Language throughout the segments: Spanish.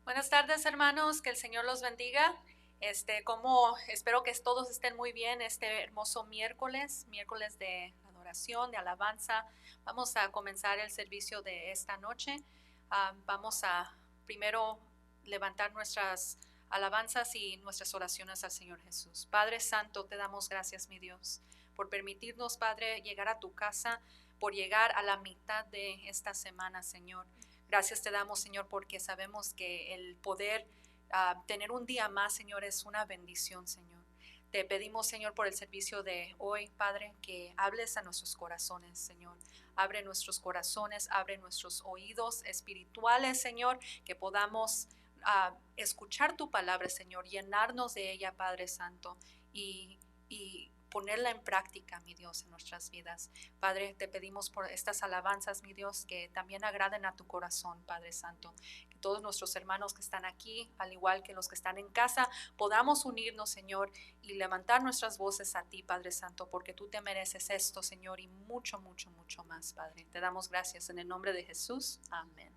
Buenas tardes, hermanos, que el Señor los bendiga. Como espero que todos estén muy bien este hermoso miércoles de adoración, de alabanza. Vamos a comenzar el servicio de esta noche. Vamos a primero levantar nuestras alabanzas y nuestras oraciones al Señor Jesús. Padre Santo, te damos gracias, mi Dios, por permitirnos, Padre, llegar a tu casa, por llegar a la mitad de esta semana, Señor. Gracias te damos, Señor, porque sabemos que el poder tener un día más, Señor, es una bendición, Señor. Te pedimos, Señor, por el servicio de hoy, Padre, que hables a nuestros corazones, Señor. Abre nuestros corazones, abre nuestros oídos espirituales, Señor, que podamos escuchar tu palabra, Señor, llenarnos de ella, Padre Santo, y ponerla en práctica, mi Dios, en nuestras vidas. Padre, te pedimos por estas alabanzas, mi Dios, que también agraden a tu corazón, Padre Santo. Que todos nuestros hermanos que están aquí, al igual que los que están en casa, podamos unirnos, Señor, y levantar nuestras voces a ti, Padre Santo, porque tú te mereces esto, Señor, y mucho, mucho, mucho más, Padre. Te damos gracias en el nombre de Jesús. Amén.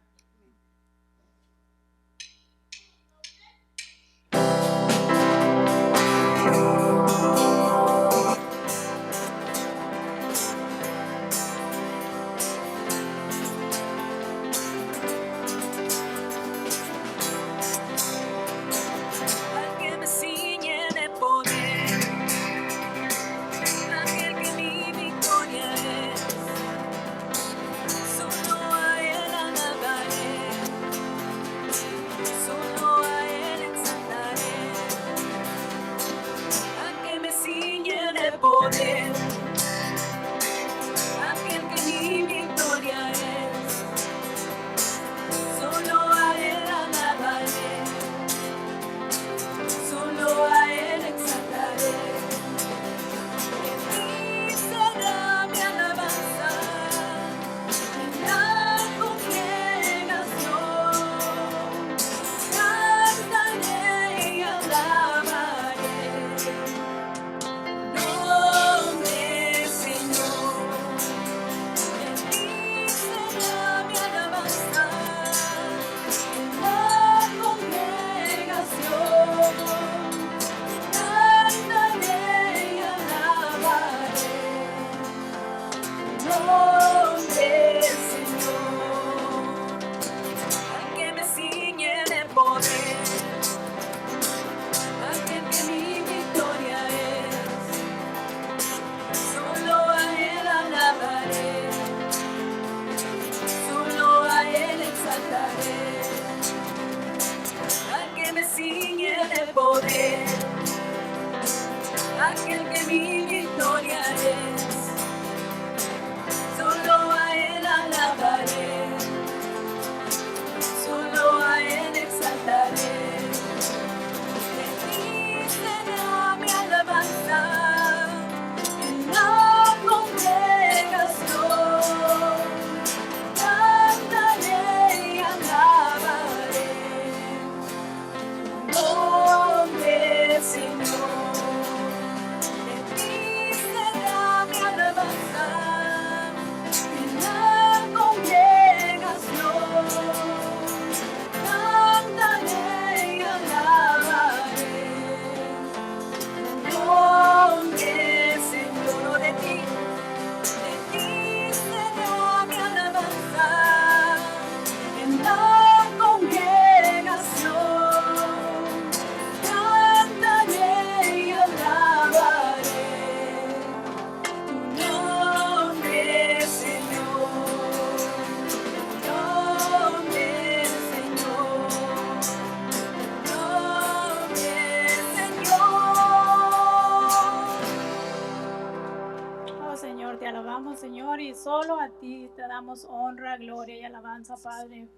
Solo a ti te damos honra, gloria y alabanza, Padre,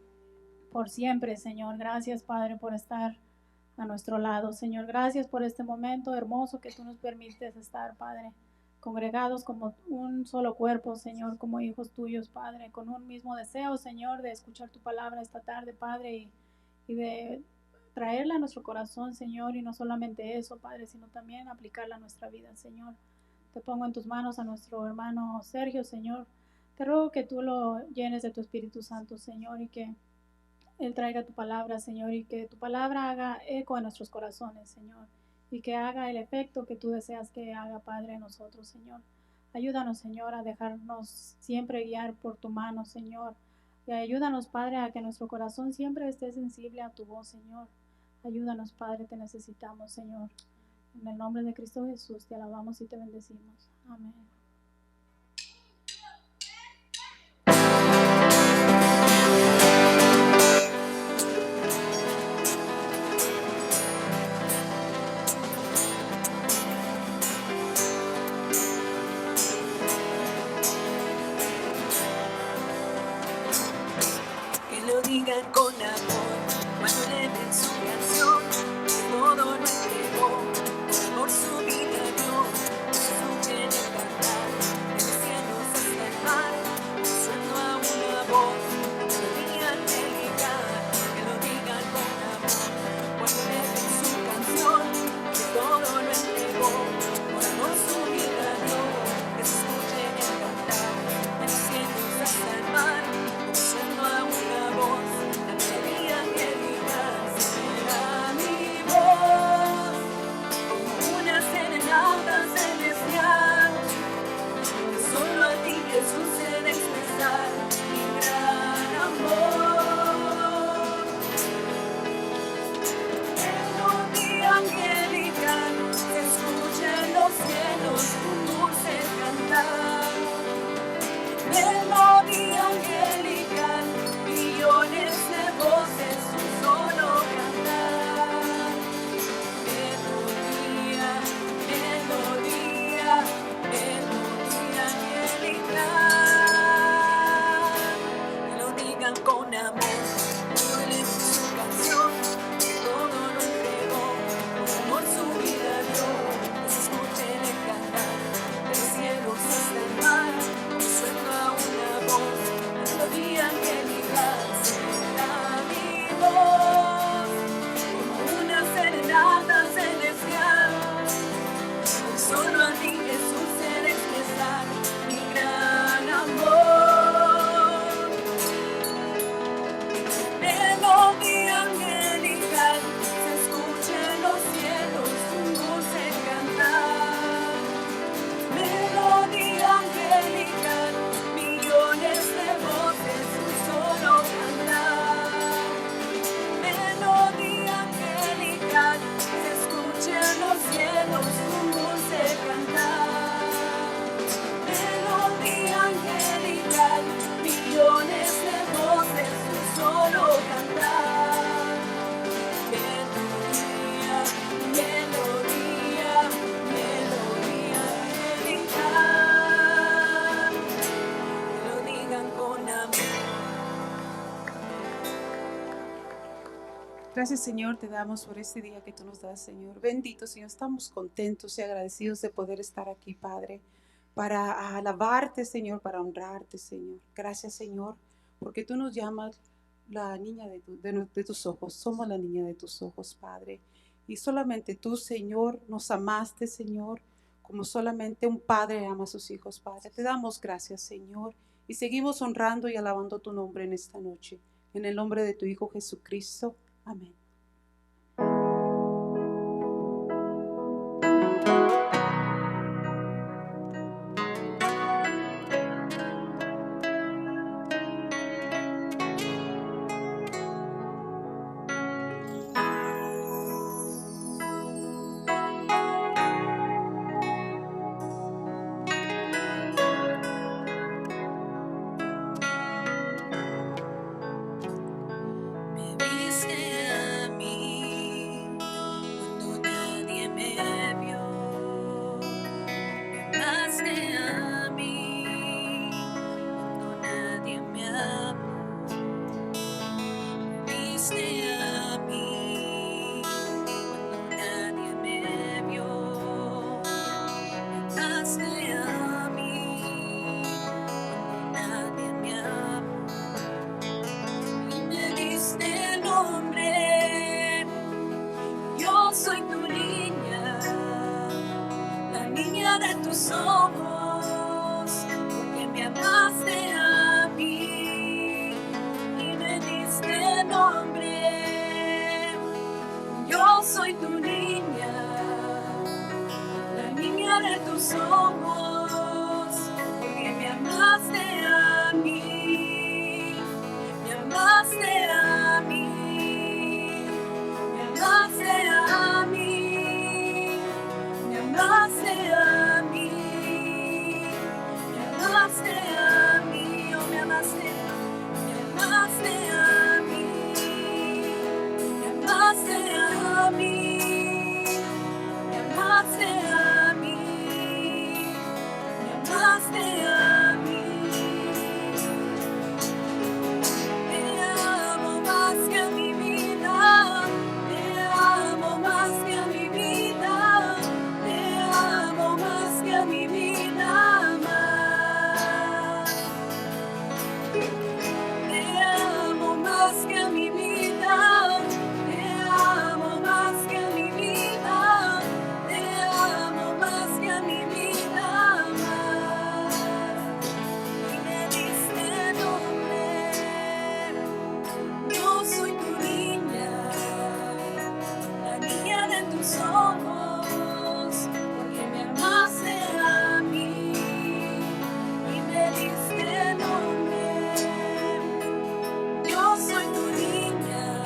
por siempre, Señor. Gracias, Padre, por estar a nuestro lado, Señor. Gracias por este momento hermoso que tú nos permites estar, Padre, congregados como un solo cuerpo, Señor, como hijos tuyos, Padre, con un mismo deseo, Señor, de escuchar tu palabra esta tarde, Padre, y de traerla a nuestro corazón, Señor, y no solamente eso, Padre, sino también aplicarla a nuestra vida, Señor. Te pongo en tus manos a nuestro hermano Sergio, Señor. Te ruego que tú lo llenes de tu Espíritu Santo, Señor, y que Él traiga tu palabra, Señor, y que tu palabra haga eco en nuestros corazones, Señor, y que haga el efecto que tú deseas que haga, Padre, en nosotros, Señor. Ayúdanos, Señor, a dejarnos siempre guiar por tu mano, Señor. Y ayúdanos, Padre, a que nuestro corazón siempre esté sensible a tu voz, Señor. Ayúdanos, Padre, te necesitamos, Señor. En el nombre de Cristo Jesús, te alabamos y te bendecimos. Amén. Que lo digan con amor cuando le den su canción. Todo lo entregó, por amor su vida dio. Escuchen el cantar, desde el cielo hasta el mar, suena una voz, melodía angelical. Que lo digan con amor cuando le den su canción. Todo lo entregó, por amor su vida dio. Que se escuche el cantar, desde el cielo hasta el mar, suena una voz, la melodía angelical. Será mi voz, como una serenata celestial, que solo a ti Jesús se de expresar mi gran amor. Melodía angelical, se escucha en los cielos un dulce cantar. Melodía angelical, millones de voces, un solo cantar. Melodía, melodía, melodía angelical. Que lo digan con amor, cuando él es su canción, que todo lo entregó, por amor su vida dio. Que se escuchen el cantar, de los cielos hasta el mar, suena una voz, la melodía angelical. Será mi voz, como una serenata celestial, solo a ti Jesús se de expresar mi gran amor. Melodía angelical, se escucha en los cielos un dulce cantar. Melodía angelical, millones de voces, un solo cantar. Melodía angelical, se escucha en los cielos un dulce cantar. Melodía angelical, millones de voces, un solo cantar. Melodía, melodía, melodía angelical. Que lo digan con amor. Gracias, Señor, te damos por este día que tú nos das, Señor. Bendito, Señor, estamos contentos y agradecidos de poder estar aquí, Padre, para alabarte, Señor, para honrarte, Señor. Gracias, Señor, porque tú nos llamas la niña de tus ojos. Somos la niña de tus ojos, Padre. Y solamente tú, Señor, nos amaste, Señor, como solamente un padre ama a sus hijos, Padre. Te damos gracias, Señor, y seguimos honrando y alabando tu nombre en esta noche. En el nombre de tu Hijo Jesucristo. Amén. Me viste a mí cuando nadie me vio. Me amaste a mí cuando nadie me amó. Me viste a mí cuando nadie me vio. Me amaste a mí cuando nadie me amó. Y me diste nombre, yo soy tu niña, la niña de tus ojos, porque me amaste a mí y me diste nombre. niña de tus ojos, porque me amaste a mí, me amaste a mí, me amaste a mí, me amaste a mí, me amaste a mí, oh me amaste a mí, me amaste a mí, me amaste a mí, me amaste a mí. Te amo más que a mi vida, te amo más que a mi vida, te amo más que a mi vida más. Te amo más que a mi vida, te amo más que a mi vida, te amo más que a mi vida más. Y me diste nombre, yo soy tu niña, la niña de tus ojos, porque me amaste a mí y me diste nombre. Yo soy tu niña,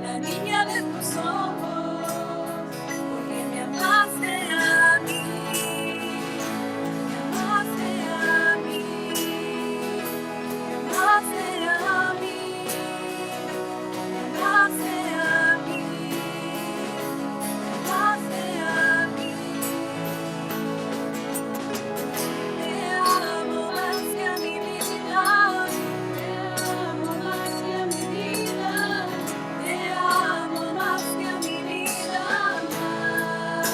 la niña de tus ojos, porque me amaste a mí, me amaste a mí, me amaste a mí, me amaste a mí, me amaste a mí. Te amo más que a mi vida, te amo más que a mi vida, te amo más que a mi vida más.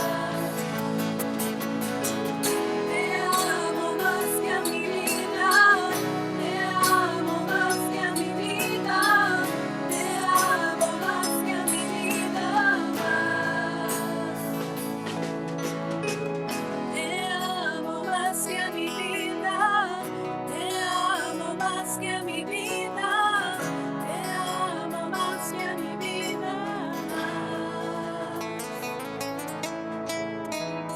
Te amo más que a mi vida, te amo más que a mi vida, te amo más que a mi vida más. Te amo más que a mi vida, te amo más que a mi vida, te amo más que a mi vida más.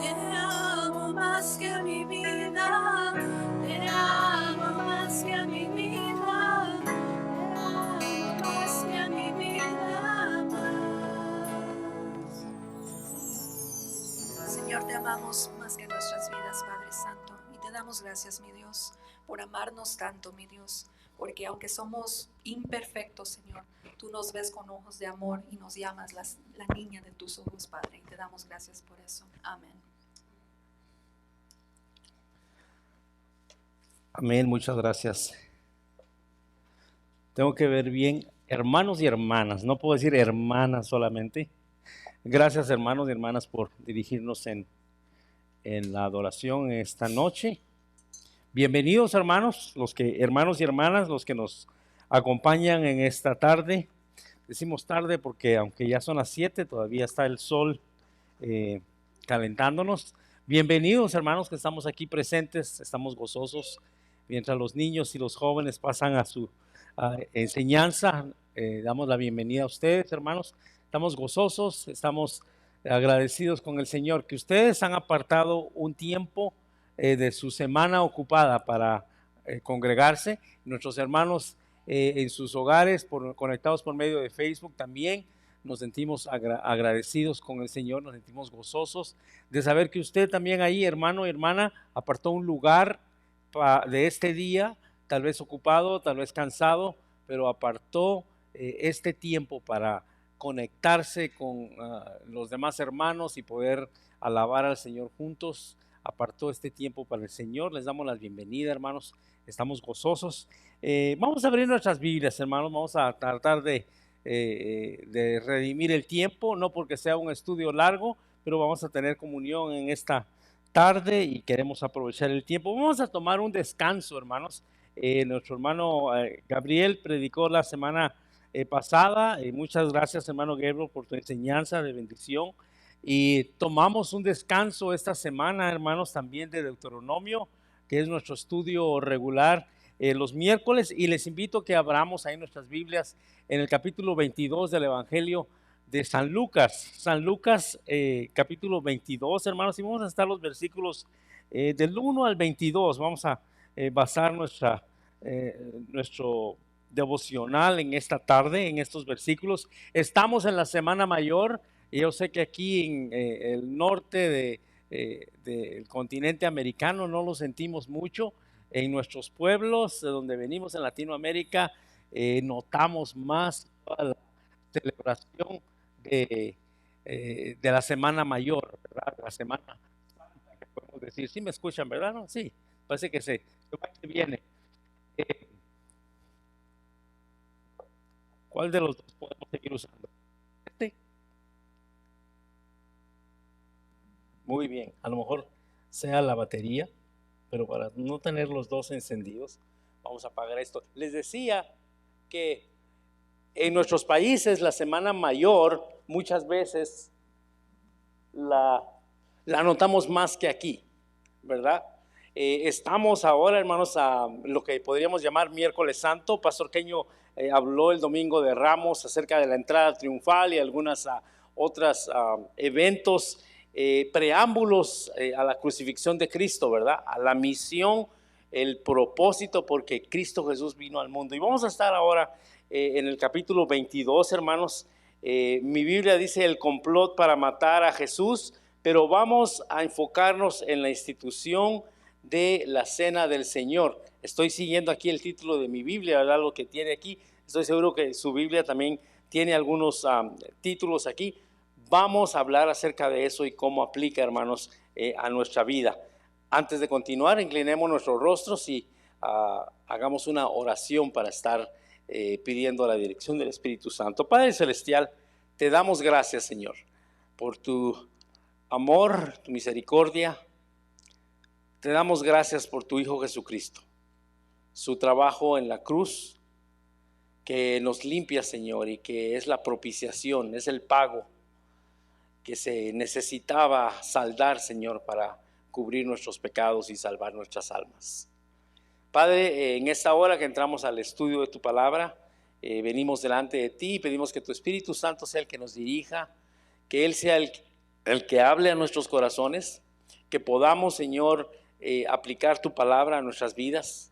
Te amo más que a mi vida, te amo más que a mi vida, te amo más que a mi vida más. Señor, te amamos más que nuestras vidas, Padre Santo, y te damos gracias, mi Dios, por amarnos tanto, mi Dios, porque aunque somos imperfectos, Señor, tú nos ves con ojos de amor y nos llamas la niña de tus ojos, Padre, y te damos gracias por eso. Amén. Amén, muchas gracias. Tengo que ver bien, hermanos y hermanas, no puedo decir hermanas solamente. Gracias, hermanos y hermanas, por dirigirnos en la adoración esta noche. Bienvenidos, hermanos y hermanas, los que nos acompañan en esta tarde. Decimos tarde porque aunque ya son las 7, todavía está el sol calentándonos. Bienvenidos, hermanos, que estamos aquí presentes, estamos gozosos. Mientras los niños y los jóvenes pasan a su enseñanza, damos la bienvenida a ustedes, hermanos. Estamos gozosos, estamos agradecidos con el Señor, que ustedes han apartado un tiempo de su semana ocupada para congregarse. Nuestros hermanos en sus hogares, conectados por medio de Facebook también, nos sentimos agradecidos con el Señor, nos sentimos gozosos de saber que usted también ahí, hermano y hermana, apartó un lugar de este día, tal vez ocupado, tal vez cansado, pero apartó este tiempo para conectarse con los demás hermanos y poder alabar al Señor juntos. Apartó este tiempo para el Señor. Les damos la bienvenida, hermanos. Estamos gozosos. Vamos a abrir nuestras Biblias, hermanos. Vamos a tratar de redimir el tiempo, no porque sea un estudio largo, pero vamos a tener comunión en esta tarde y queremos aprovechar el tiempo. Vamos a tomar un descanso, hermanos. Nuestro hermano Gabriel predicó la semana pasada. Muchas gracias, hermano Gabriel, por tu enseñanza de bendición. Y tomamos un descanso esta semana, hermanos, también de Deuteronomio, que es nuestro estudio regular los miércoles. Y les invito a que abramos ahí nuestras Biblias en el capítulo 22 del Evangelio de San Lucas. San Lucas, capítulo 22, hermanos, y vamos a estar los versículos del 1 al 22. Vamos a basar nuestro devocional en esta tarde, en estos versículos. Estamos en la Semana Mayor, y yo sé que aquí en el norte del continente americano no lo sentimos mucho. En nuestros pueblos, de donde venimos en Latinoamérica, notamos más toda la celebración de la Semana Mayor, ¿verdad? La Semana Santa, que podemos decir. Sí me escuchan, ¿verdad? ¿No? Sí, parece que se viene. ¿Cuál de los dos podemos seguir usando? Este. Muy bien, a lo mejor sea la batería, pero para no tener los dos encendidos, vamos a apagar esto. Les decía que en nuestros países la Semana Mayor muchas veces la notamos más que aquí, ¿verdad? Estamos ahora, hermanos, a lo que podríamos llamar Miércoles Santo. Pastor Queño habló el Domingo de Ramos acerca de la entrada triunfal y algunas otros eventos, preámbulos a la crucifixión de Cristo, ¿verdad? A la misión, el propósito porque Cristo Jesús vino al mundo. Y vamos a estar ahora en el capítulo 22, hermanos. Mi Biblia dice el complot para matar a Jesús, pero vamos a enfocarnos en la institución de la Cena del Señor. Estoy siguiendo aquí el título de mi Biblia, ¿verdad? Lo que tiene aquí. Estoy seguro que su Biblia también tiene algunos títulos aquí. Vamos a hablar acerca de eso y cómo aplica, hermanos, a nuestra vida. Antes de continuar, inclinemos nuestros rostros y hagamos una oración para estar pidiendo la dirección del Espíritu Santo. Padre Celestial, te damos gracias, Señor, por tu amor, tu misericordia. Te damos gracias por tu Hijo Jesucristo, su trabajo en la cruz, que nos limpia, Señor, y que es la propiciación, es el pago que se necesitaba saldar, Señor, para cubrir nuestros pecados y salvar nuestras almas. Padre, en esta hora que entramos al estudio de tu palabra, venimos delante de ti y pedimos que tu Espíritu Santo sea el que nos dirija, que Él sea el que hable a nuestros corazones, que podamos, Señor, aplicar tu palabra a nuestras vidas.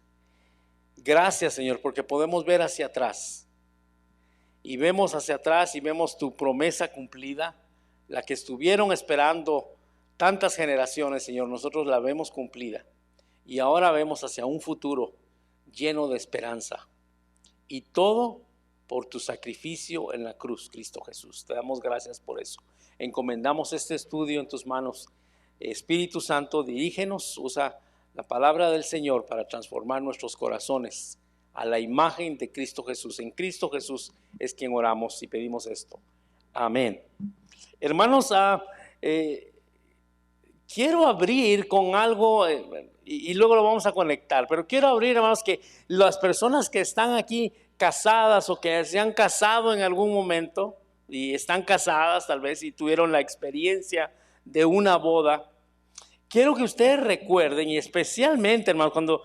Gracias, Señor, porque podemos ver hacia atrás y vemos hacia atrás y vemos tu promesa cumplida, la que estuvieron esperando tantas generaciones, Señor. Nosotros la vemos cumplida y ahora vemos hacia un futuro lleno de esperanza, y todo por tu sacrificio en la cruz, Cristo Jesús. Te damos gracias por eso. Encomendamos este estudio en tus manos. Espíritu Santo, dirígenos, usa la palabra del Señor para transformar nuestros corazones a la imagen de Cristo Jesús. En Cristo Jesús es quien oramos y pedimos esto. Amén. Hermanos, quiero abrir con algo y luego lo vamos a conectar, pero quiero abrir, hermanos, que las personas que están aquí casadas o que se han casado en algún momento y están casadas tal vez y tuvieron la experiencia de una boda, quiero que ustedes recuerden, y especialmente, hermano, cuando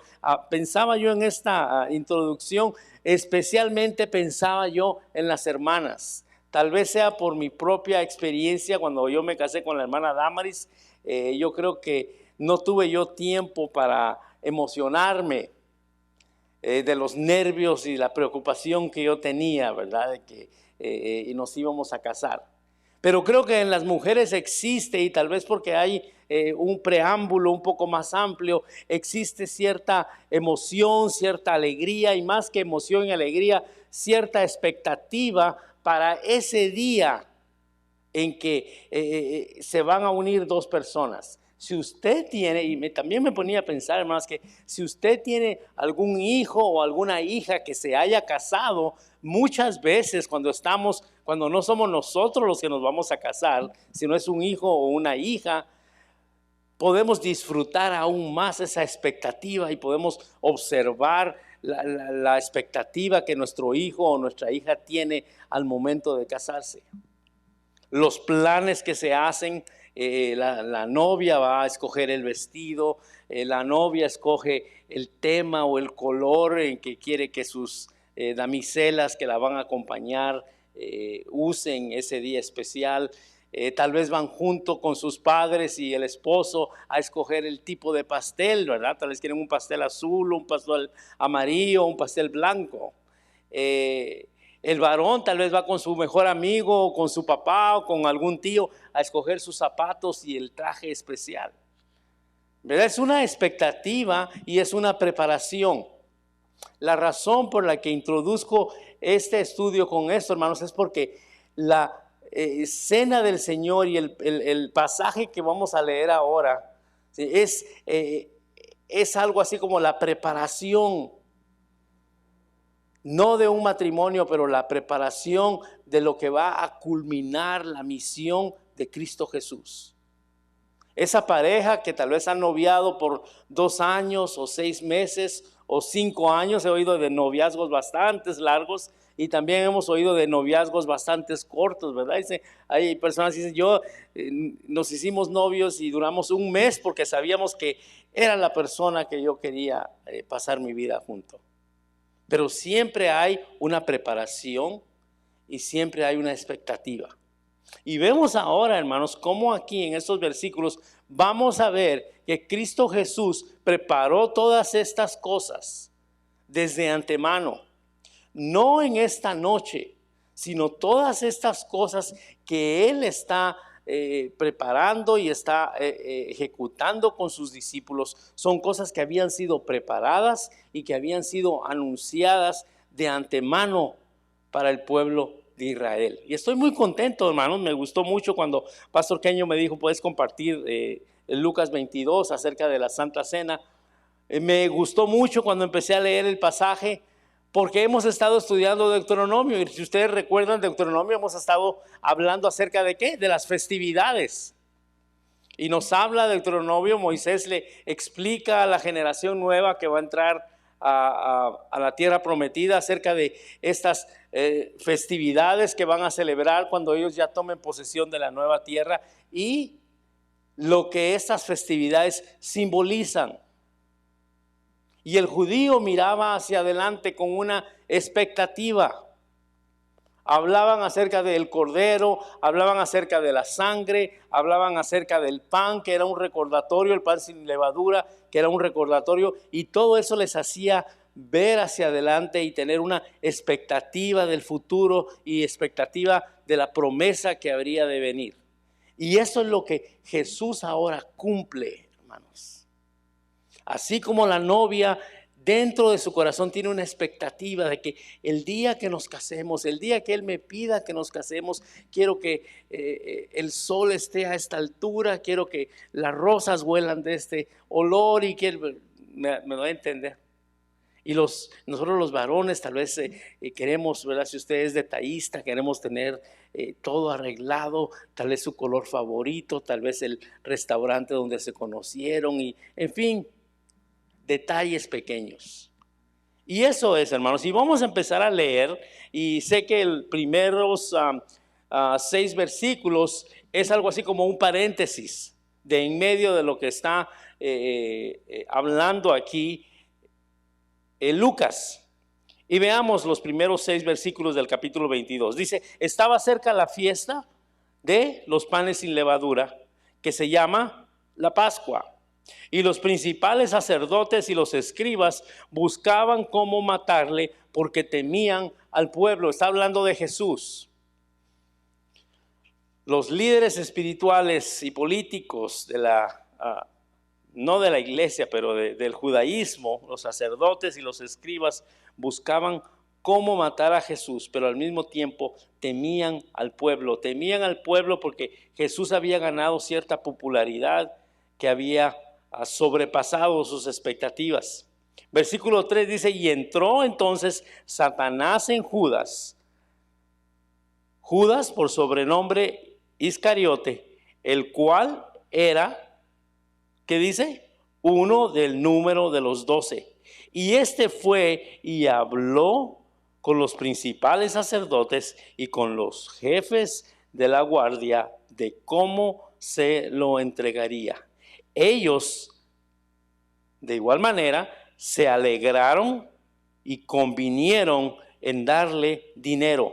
pensaba yo en esta introducción, especialmente pensaba yo en las hermanas. Tal vez sea por mi propia experiencia cuando yo me casé con la hermana Damaris. Yo creo que no tuve yo tiempo para emocionarme de los nervios y la preocupación que yo tenía, ¿verdad? De que nos íbamos a casar. Pero creo que en las mujeres existe, y tal vez porque hay un preámbulo un poco más amplio, existe cierta emoción, cierta alegría, y más que emoción y alegría, cierta expectativa para ese día en que se van a unir dos personas. Si usted tiene, y también me ponía a pensar, hermanos, que si usted tiene algún hijo o alguna hija que se haya casado, muchas veces cuando no somos nosotros los que nos vamos a casar, sino es un hijo o una hija, podemos disfrutar aún más esa expectativa y podemos observar la expectativa que nuestro hijo o nuestra hija tiene al momento de casarse. Los planes que se hacen, la novia va a escoger el vestido, la novia escoge el tema o el color en que quiere que sus damiselas que la van a acompañar usen ese día especial. Tal vez van junto con sus padres y el esposo a escoger el tipo de pastel, ¿verdad? Tal vez quieren un pastel azul, un pastel amarillo, un pastel blanco. El varón tal vez va con su mejor amigo, con su papá o con algún tío a escoger sus zapatos y el traje especial, ¿verdad? Es una expectativa y es una preparación. La razón por la que introduzco este estudio con esto, hermanos, es porque la cena del Señor y el pasaje que vamos a leer ahora, ¿sí? Es algo así como la preparación, no de un matrimonio, pero la preparación de lo que va a culminar la misión de Cristo Jesús. Esa pareja que tal vez han noviado por 2 años o 6 meses o 5 años, he oído de noviazgos bastante largos y también hemos oído de noviazgos bastante cortos, ¿verdad? Hay personas que dicen, nos hicimos novios y duramos 1 mes porque sabíamos que era la persona que yo quería pasar mi vida junto. Pero siempre hay una preparación y siempre hay una expectativa. Y vemos ahora, hermanos, cómo aquí en estos versículos vamos a ver que Cristo Jesús preparó todas estas cosas desde antemano. No en esta noche, sino todas estas cosas que Él está preparando y está ejecutando con sus discípulos. Son cosas que habían sido preparadas y que habían sido anunciadas de antemano para el pueblo de Israel. Y estoy muy contento, hermanos. Me gustó mucho cuando Pastor Kenyo me dijo, puedes compartir Lucas 22 acerca de la Santa Cena. Me gustó mucho cuando empecé a leer el pasaje, porque hemos estado estudiando Deuteronomio. Y si ustedes recuerdan, Deuteronomio hemos estado hablando acerca de ¿qué? De las festividades. Y nos habla Deuteronomio, Moisés le explica a la generación nueva que va a entrar a la tierra prometida acerca de estas festividades que van a celebrar cuando ellos ya tomen posesión de la nueva tierra y lo que estas festividades simbolizan. Y el judío miraba hacia adelante con una expectativa. Hablaban acerca del cordero, hablaban acerca de la sangre, hablaban acerca del pan, que era un recordatorio, el pan sin levadura, que era un recordatorio, y todo eso les hacía ver hacia adelante y tener una expectativa del futuro y expectativa de la promesa que habría de venir. Y eso es lo que Jesús ahora cumple, hermanos. Así como la novia dentro de su corazón tiene una expectativa de que el día que nos casemos, el día que Él me pida que nos casemos, quiero que el sol esté a esta altura, quiero que las rosas huelan de este olor y que me doy a entender. Y nosotros los varones tal vez queremos, ¿verdad? Si usted es detallista, queremos tener todo arreglado, tal vez su color favorito, tal vez el restaurante donde se conocieron y en fin, detalles pequeños. Y eso es, hermanos, y vamos a empezar a leer, y sé que el primeros 6 versículos es algo así como un paréntesis de en medio de lo que está hablando aquí Lucas. Y veamos los primeros 6 versículos del capítulo 22. Dice, estaba cerca la fiesta de los panes sin levadura, que se llama la Pascua. Y los principales sacerdotes y los escribas buscaban cómo matarle porque temían al pueblo. Está hablando de Jesús. Los líderes espirituales y políticos de no de la iglesia, pero del judaísmo, los sacerdotes y los escribas buscaban cómo matar a Jesús, pero al mismo tiempo temían al pueblo porque Jesús había ganado cierta popularidad que había sobrepasado sus expectativas. Versículo 3 dice, y entró entonces Satanás en Judas por sobrenombre Iscariote, el cual era, ¿qué dice? Uno del número de los 12. Y este fue y habló con los principales sacerdotes y con los jefes de la guardia de cómo se lo entregaría. Ellos, de igual manera, se alegraron y convinieron en darle dinero.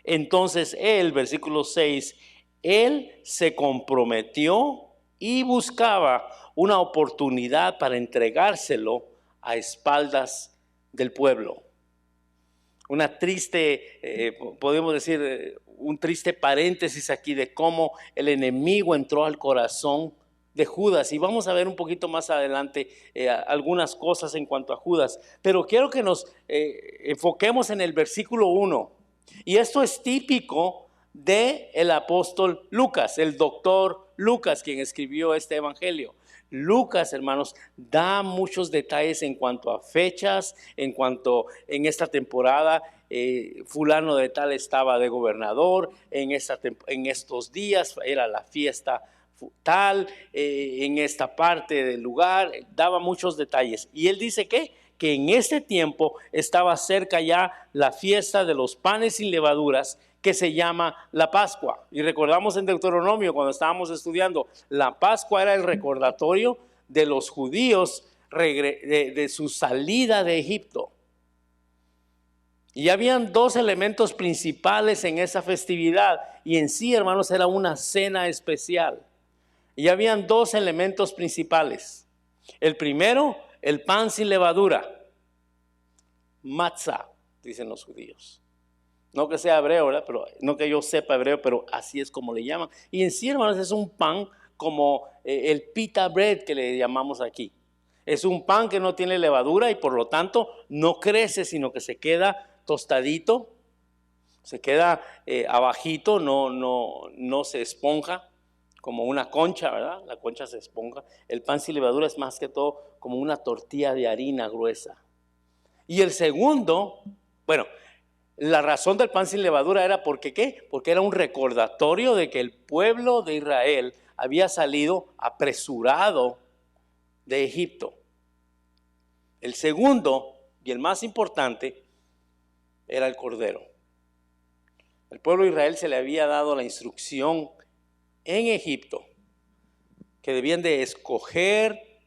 Entonces él, versículo 6, él se comprometió y buscaba una oportunidad para entregárselo a espaldas del pueblo. Una triste, podemos decir, un triste paréntesis aquí de cómo el enemigo entró al corazón de Judas. Y vamos a ver un poquito más adelante algunas cosas en cuanto a Judas. Pero quiero que nos enfoquemos en el versículo 1. Y esto es típico del apóstol Lucas, el doctor Lucas, quien escribió este evangelio. Lucas, hermanos, da muchos detalles en cuanto a fechas, en esta temporada, fulano de tal estaba de gobernador, en estos días era la fiesta tal, en esta parte del lugar, daba muchos detalles. Y él dice que en ese tiempo estaba cerca ya la fiesta de los panes sin levaduras, que se llama la Pascua. Y recordamos en Deuteronomio, cuando estábamos estudiando, la Pascua era el recordatorio de los judíos de su salida de Egipto. Y habían dos elementos principales en esa festividad, y en sí, hermanos, era una cena especial. Y habían dos elementos principales. El primero, el pan sin levadura, matzah, dicen los judíos. No que sea hebreo, ¿verdad? Pero no que yo sepa hebreo, pero así es como le llaman. Y en sí, hermanos, es un pan como el pita bread que le llamamos aquí. Es un pan que no tiene levadura y por lo tanto no crece, sino que se queda tostadito, se queda abajito, no se esponja como una concha, ¿verdad? La concha se esponja. El pan sin levadura es más que todo como una tortilla de harina gruesa. Y el segundo, bueno, la razón del pan sin levadura era porque ¿qué? Porque era un recordatorio de que el pueblo de Israel había salido apresurado de Egipto. El segundo y el más importante era el cordero. El pueblo de Israel se le había dado la instrucción en Egipto que debían de escoger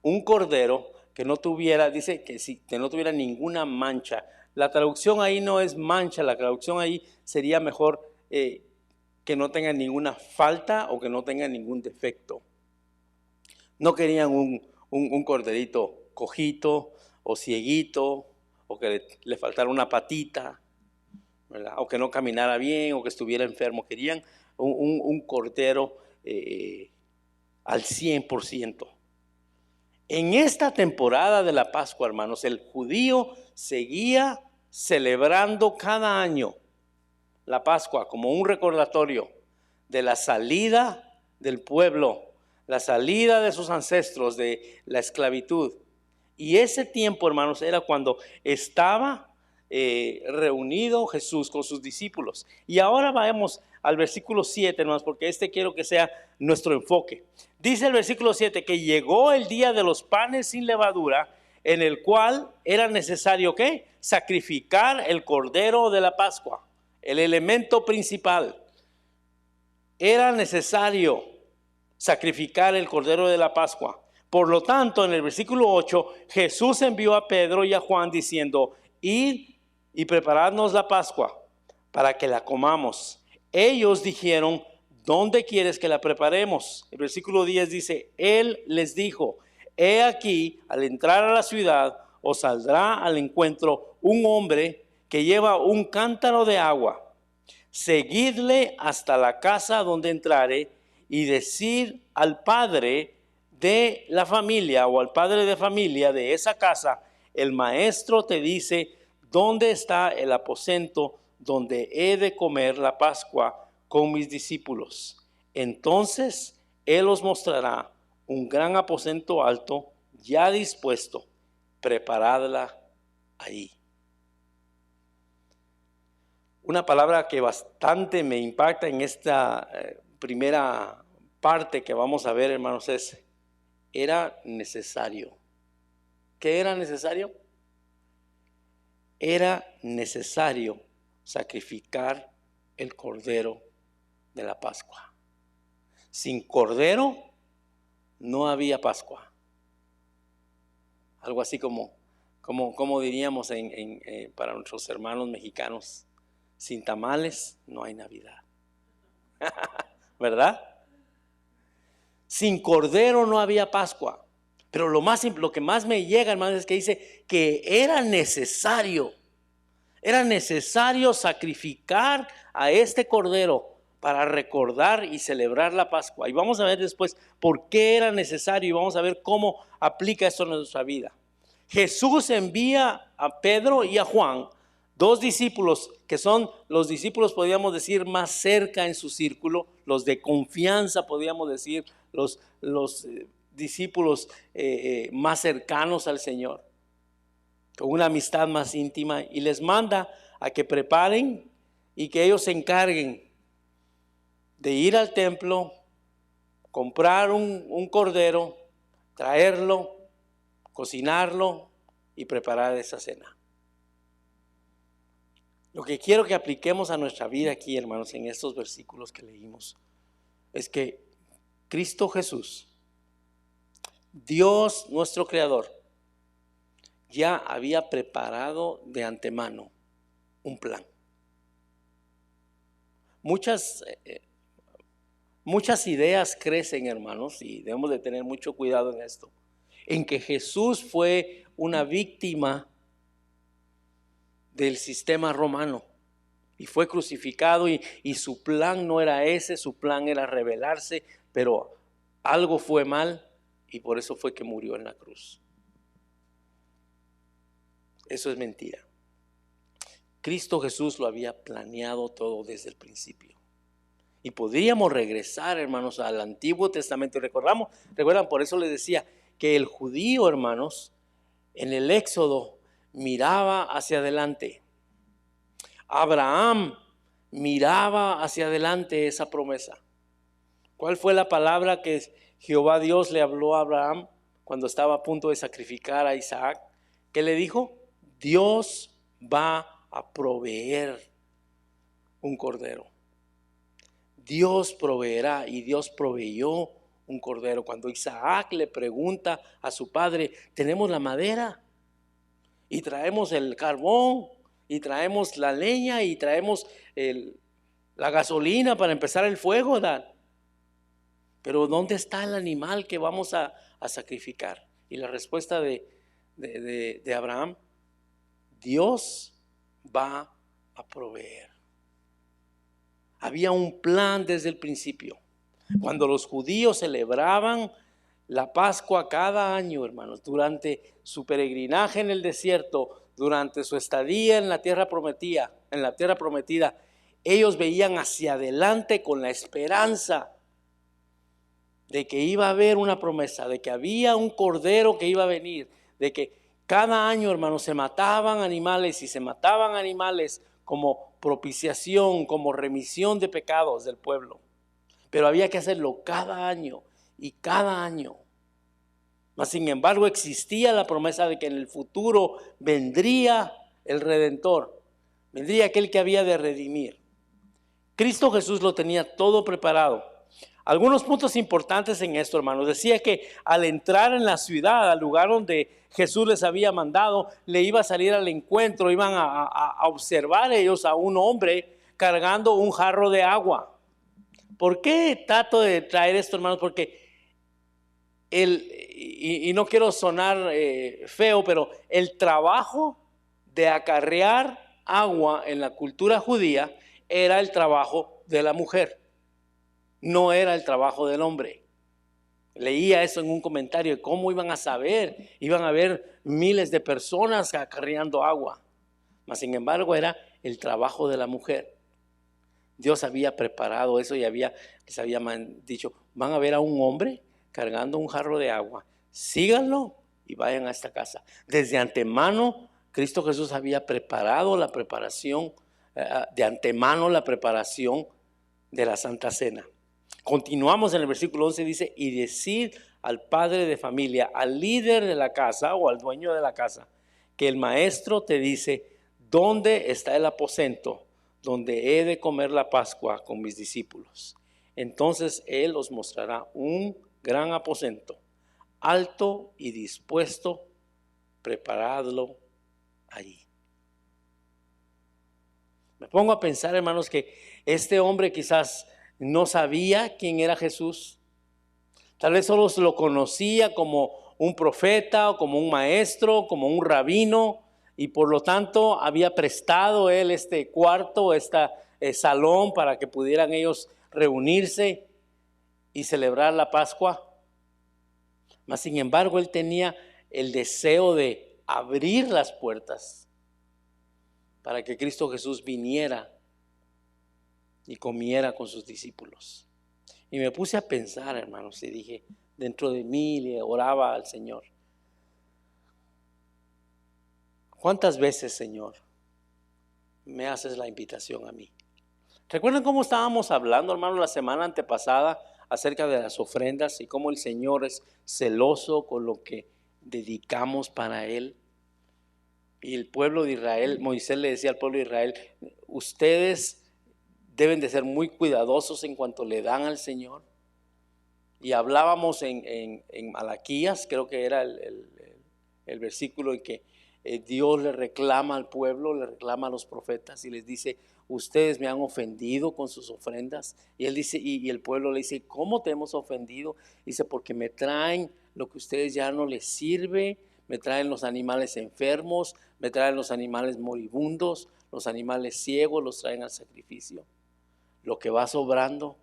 un cordero que no tuviera, dice que no tuviera ninguna mancha. La traducción ahí no es mancha, la traducción ahí sería mejor que no tenga ninguna falta o que no tenga ningún defecto. No querían un corderito cojito o cieguito o que le faltara una patita, ¿verdad? O que no caminara bien o que estuviera enfermo. Querían un cordero al 100%. En esta temporada de la Pascua, hermanos, el judío seguía celebrando cada año la Pascua como un recordatorio de la salida del pueblo, la salida de sus ancestros de la esclavitud. Y ese tiempo, hermanos, era cuando estaba reunido Jesús con sus discípulos. Y ahora vamos al versículo 7, hermanos, porque quiero que sea nuestro enfoque. Dice el versículo 7 que llegó el día de los panes sin levadura, en el cual era necesario ¿qué? Sacrificar el cordero de la Pascua, el elemento principal. Era necesario sacrificar el cordero de la Pascua. Por lo tanto, en el versículo 8, Jesús envió a Pedro y a Juan diciendo: id y preparadnos la Pascua para que la comamos. Ellos dijeron: ¿dónde quieres que la preparemos? El versículo 10 dice: él les dijo: he aquí, al entrar a la ciudad, os saldrá al encuentro un hombre que lleva un cántaro de agua. Seguidle hasta la casa donde entrare y decid al padre de la familia o al padre de familia de esa casa: el maestro te dice, ¿dónde está el aposento donde he de comer la Pascua con mis discípulos? Entonces él os mostrará un gran aposento alto, ya dispuesto, preparadla ahí. Una palabra que bastante me impacta en esta primera parte que vamos a ver, hermanos, es: era necesario. ¿Qué era necesario? Era necesario sacrificar el cordero de la Pascua. Sin cordero no había Pascua. Algo así como diríamos para nuestros hermanos mexicanos: Sin tamales no hay Navidad. ¿Verdad? Sin cordero no había Pascua. Pero lo que más me llega, hermanos, es que dice que era necesario sacrificar a este cordero para recordar y celebrar la Pascua. Y vamos a ver después por qué era necesario y vamos a ver cómo aplica esto en nuestra vida. Jesús envía a Pedro y a Juan, dos discípulos que son los discípulos, podríamos decir, más cerca en su círculo, los de confianza, podríamos decir, los discípulos más cercanos al Señor, con una amistad más íntima, y les manda a que preparen y que ellos se encarguen de ir al templo, comprar un cordero, traerlo, cocinarlo y preparar esa cena. Lo que quiero que apliquemos a nuestra vida aquí, hermanos, en estos versículos que leímos, es que Cristo Jesús, Dios nuestro Creador, ya había preparado de antemano un plan. Muchas ideas crecen, hermanos, y debemos de tener mucho cuidado en esto, en que Jesús fue una víctima del sistema romano y fue crucificado y su plan no era ese, su plan era rebelarse, pero algo fue mal y por eso fue que murió en la cruz. Eso es mentira. Cristo Jesús lo había planeado todo desde el principio. Y podríamos regresar, hermanos, al Antiguo Testamento. Recuerdan, por eso les decía que el judío, hermanos, en el Éxodo miraba hacia adelante. Abraham miraba hacia adelante esa promesa. ¿Cuál fue la palabra que Jehová Dios le habló a Abraham cuando estaba a punto de sacrificar a Isaac? ¿Qué le dijo? Dios va a proveer un cordero. Dios proveerá, y Dios proveyó un cordero. Cuando Isaac le pregunta a su padre, tenemos la madera y traemos el carbón y traemos la leña y traemos la gasolina para empezar el fuego, ¿verdad? Pero ¿dónde está el animal que vamos a sacrificar? Y la respuesta de Abraham: Dios va a proveer. Había un plan desde el principio. Cuando los judíos celebraban la Pascua cada año, hermanos, durante su peregrinaje en el desierto, durante su estadía en la tierra prometida, ellos veían hacia adelante con la esperanza de que iba a haber una promesa, de que había un cordero que iba a venir, de que cada año, hermanos, se mataban animales y se mataban animales como propiciación, como remisión de pecados del pueblo. Pero había que hacerlo cada año y cada año. Mas, sin embargo, existía la promesa de que en el futuro vendría el Redentor, vendría aquel que había de redimir. Cristo Jesús lo tenía todo preparado. Algunos puntos importantes en esto, hermanos. Decía que al entrar en la ciudad, al lugar donde Jesús les había mandado, le iba a salir al encuentro, iban a observar ellos a un hombre cargando un jarro de agua. ¿Por qué trato de traer esto, hermanos? Porque y no quiero sonar feo, pero el trabajo de acarrear agua en la cultura judía era el trabajo de la mujer, no era el trabajo del hombre. Leía eso en un comentario de cómo iban a saber, iban a ver miles de personas acarreando agua, mas sin embargo era el trabajo de la mujer. Dios había preparado eso y les había dicho: van a ver a un hombre cargando un jarro de agua, síganlo y vayan a esta casa. Desde antemano Cristo Jesús había preparado la preparación, de antemano la preparación de la Santa Cena. Continuamos en el versículo 11, dice: y decid al padre de familia, al líder de la casa o al dueño de la casa, que el maestro te dice: ¿dónde está el aposento donde he de comer la Pascua con mis discípulos? Entonces él os mostrará un gran aposento, alto y dispuesto, preparadlo allí. Me pongo a pensar, hermanos, que este hombre quizás no sabía quién era Jesús. Tal vez solo lo conocía como un profeta o como un maestro, como un rabino, y por lo tanto había prestado él este cuarto, este salón para que pudieran ellos reunirse y celebrar la Pascua. Mas sin embargo él tenía el deseo de abrir las puertas para que Cristo Jesús viniera y comiera con sus discípulos. Y me puse a pensar, hermanos, y dije, dentro de mí le oraba al Señor. ¿Cuántas veces, Señor, me haces la invitación a mí? ¿Recuerdan cómo estábamos hablando, hermanos, la semana antepasada acerca de las ofrendas y cómo el Señor es celoso con lo que dedicamos para Él? Y el pueblo de Israel, Moisés le decía al pueblo de Israel, ustedes deben de ser muy cuidadosos en cuanto le dan al Señor. Y hablábamos en Malaquías, creo que era el versículo en que Dios le reclama al pueblo, le reclama a los profetas y les dice, ustedes me han ofendido con sus ofrendas. Y él dice, y el pueblo le dice, ¿cómo te hemos ofendido? Dice, porque me traen lo que a ustedes ya no les sirve, me traen los animales enfermos, me traen los animales moribundos, los animales ciegos, los traen al sacrificio. Lo que va sobrando.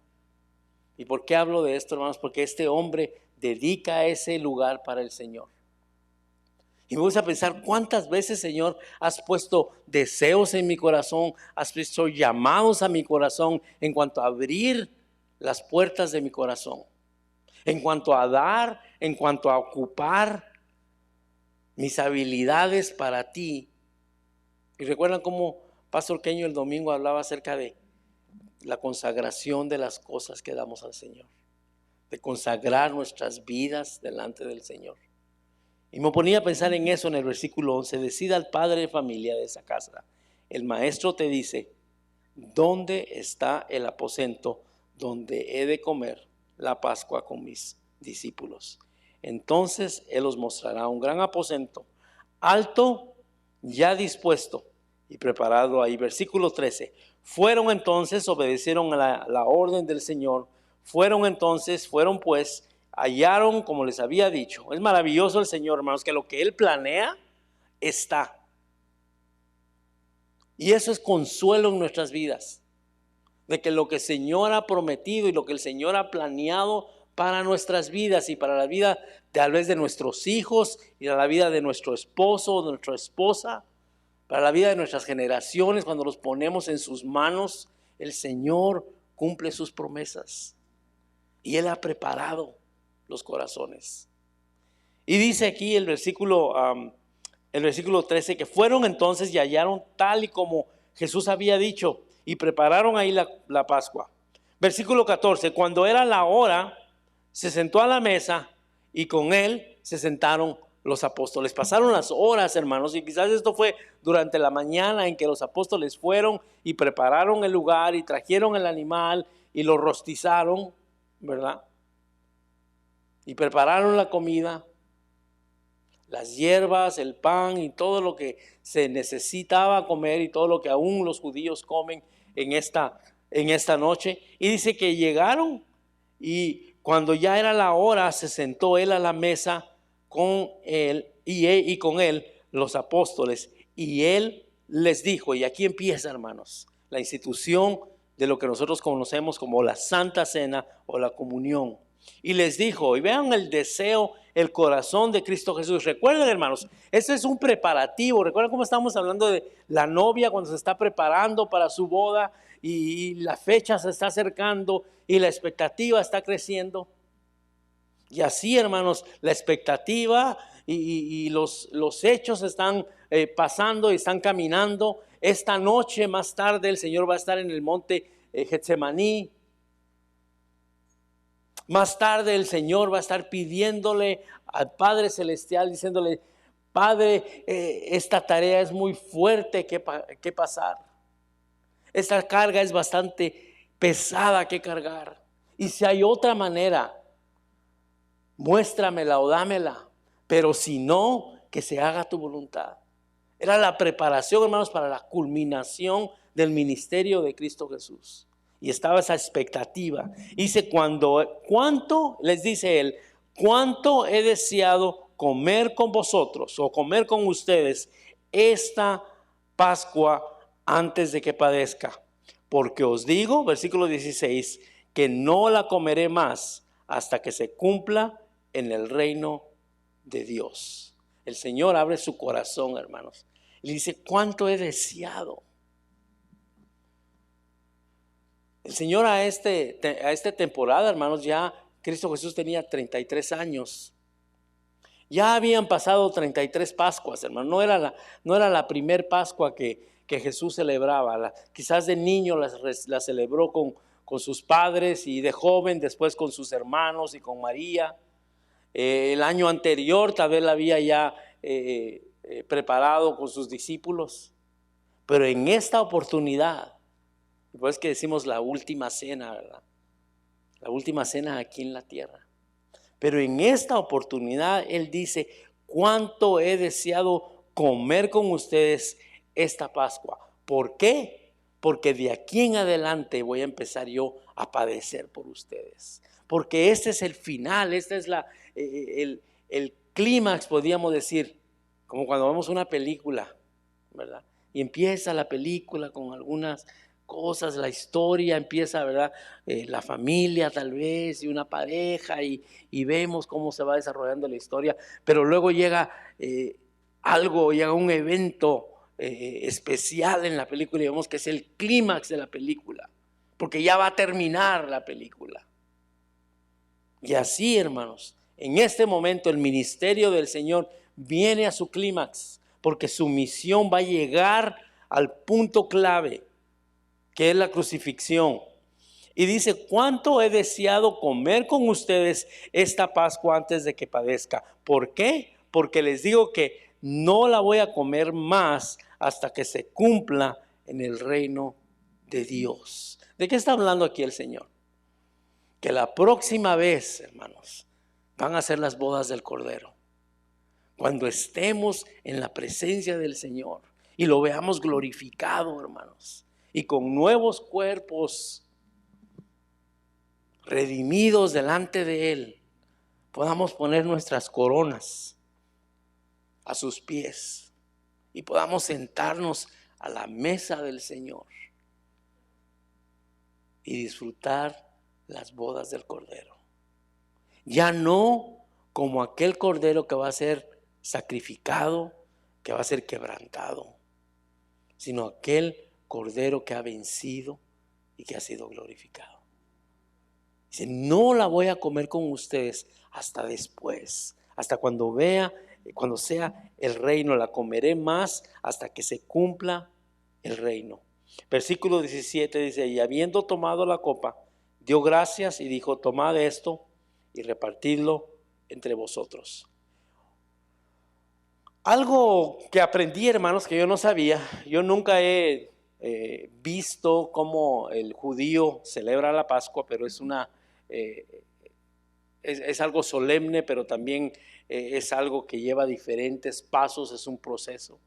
¿Y por qué hablo de esto, hermanos? Porque este hombre dedica ese lugar para el Señor. Y me gusta pensar cuántas veces, Señor, has puesto deseos en mi corazón, has puesto llamados a mi corazón en cuanto a abrir las puertas de mi corazón, en cuanto a dar, en cuanto a ocupar mis habilidades para ti. Y recuerdan cómo Pastor Queño el domingo hablaba acerca de la consagración de las cosas que damos al Señor, de consagrar nuestras vidas delante del Señor. Y me ponía a pensar en eso en el versículo 11. Decida al padre de familia de esa casa, el maestro te dice, ¿dónde está el aposento donde he de comer la Pascua con mis discípulos? Entonces él os mostrará un gran aposento, alto, ya dispuesto y preparado ahí. Versículo 13. Fueron entonces, obedecieron a la orden del Señor. Fueron pues, hallaron como les había dicho. Es maravilloso el Señor, hermanos, que lo que Él planea está. Y eso es consuelo en nuestras vidas. De que lo que el Señor ha prometido y lo que el Señor ha planeado para nuestras vidas y para la vida tal vez de nuestros hijos y para la vida de nuestro esposo o de nuestra esposa, para la vida de nuestras generaciones, cuando los ponemos en sus manos, el Señor cumple sus promesas. Y Él ha preparado los corazones. Y dice aquí el versículo 13, que fueron entonces y hallaron tal y como Jesús había dicho, y prepararon ahí la Pascua. Versículo 14, cuando era la hora, se sentó a la mesa y con Él se sentaron los apóstoles. Pasaron las horas, hermanos, y quizás esto fue durante la mañana en que los apóstoles fueron y prepararon el lugar y trajeron el animal y lo rostizaron, ¿verdad? Y prepararon la comida, las hierbas, el pan y todo lo que se necesitaba comer y todo lo que aún los judíos comen en esta noche. Y dice que llegaron y cuando ya era la hora se sentó él a la mesa con él y con él los apóstoles, y él les dijo, y aquí empieza, hermanos, la institución de lo que nosotros conocemos como la Santa Cena o la comunión. Y les dijo, y vean el deseo, el corazón de Cristo Jesús. Recuerden, hermanos, este es un preparativo. Recuerden cómo estamos hablando de la novia cuando se está preparando para su boda y la fecha se está acercando y la expectativa está creciendo. Y así, hermanos, la expectativa y los hechos están pasando y están caminando. Esta noche, más tarde, el Señor va a estar en el monte Getsemaní. Más tarde el Señor va a estar pidiéndole al Padre Celestial, diciéndole, Padre, esta tarea es muy fuerte que pasar. Esta carga es bastante pesada que cargar. Y si hay otra manera, muéstramela o dámela, pero si no, que se haga tu voluntad. Era la preparación, hermanos, para la culminación del ministerio de Cristo Jesús. Y estaba esa expectativa. Dice, ¿cuánto? Les dice él, ¿cuánto he deseado comer con vosotros o comer con ustedes esta Pascua antes de que padezca? Porque os digo, versículo 16, que no la comeré más hasta que se cumpla en el reino de Dios. El Señor abre su corazón, hermanos, y dice, ¿cuánto he deseado? El Señor a esta temporada, hermanos, ya Cristo Jesús tenía 33 años. Ya habían pasado 33 Pascuas, hermano. No era la primer Pascua que Jesús celebraba. Quizás de niño la celebró con sus padres, y de joven después con sus hermanos y con María. El año anterior tal vez la había ya preparado con sus discípulos. Pero en esta oportunidad, pues que decimos la última cena, ¿verdad? La última cena aquí en la tierra. Pero en esta oportunidad Él dice, cuánto he deseado comer con ustedes esta Pascua. ¿Por qué? Porque de aquí en adelante voy a empezar yo a padecer por ustedes. Porque este es el final, este es el clímax, podríamos decir, como cuando vemos una película, ¿verdad? Y empieza la película con algunas cosas, la historia empieza, ¿verdad? La familia tal vez y una pareja y vemos cómo se va desarrollando la historia, pero luego llega llega un evento especial en la película y vemos que es el clímax de la película, porque ya va a terminar la película. Y así, hermanos, en este momento el ministerio del Señor viene a su clímax, porque su misión va a llegar al punto clave, que es la crucifixión. Y dice, ¿cuánto he deseado comer con ustedes esta Pascua antes de que padezca? ¿Por qué? Porque les digo que no la voy a comer más hasta que se cumpla en el reino de Dios. ¿De qué está hablando aquí el Señor? Que la próxima vez, hermanos, van a ser las bodas del Cordero. Cuando estemos en la presencia del Señor y lo veamos glorificado, hermanos, y con nuevos cuerpos redimidos delante de Él, podamos poner nuestras coronas a sus pies y podamos sentarnos a la mesa del Señor y disfrutar las bodas del Cordero. Ya no como aquel Cordero que va a ser sacrificado, que va a ser quebrantado, sino aquel Cordero que ha vencido y que ha sido glorificado. Dice, no la voy a comer con ustedes hasta después, hasta cuando sea el reino, la comeré más hasta que se cumpla el reino. Versículo 17 dice, y habiendo tomado la copa, dio gracias y dijo, tomad esto y repartidlo entre vosotros. Algo que aprendí, hermanos, que yo no sabía, yo nunca he visto cómo el judío celebra la Pascua, pero es algo solemne, pero también es algo que lleva diferentes pasos, es un proceso.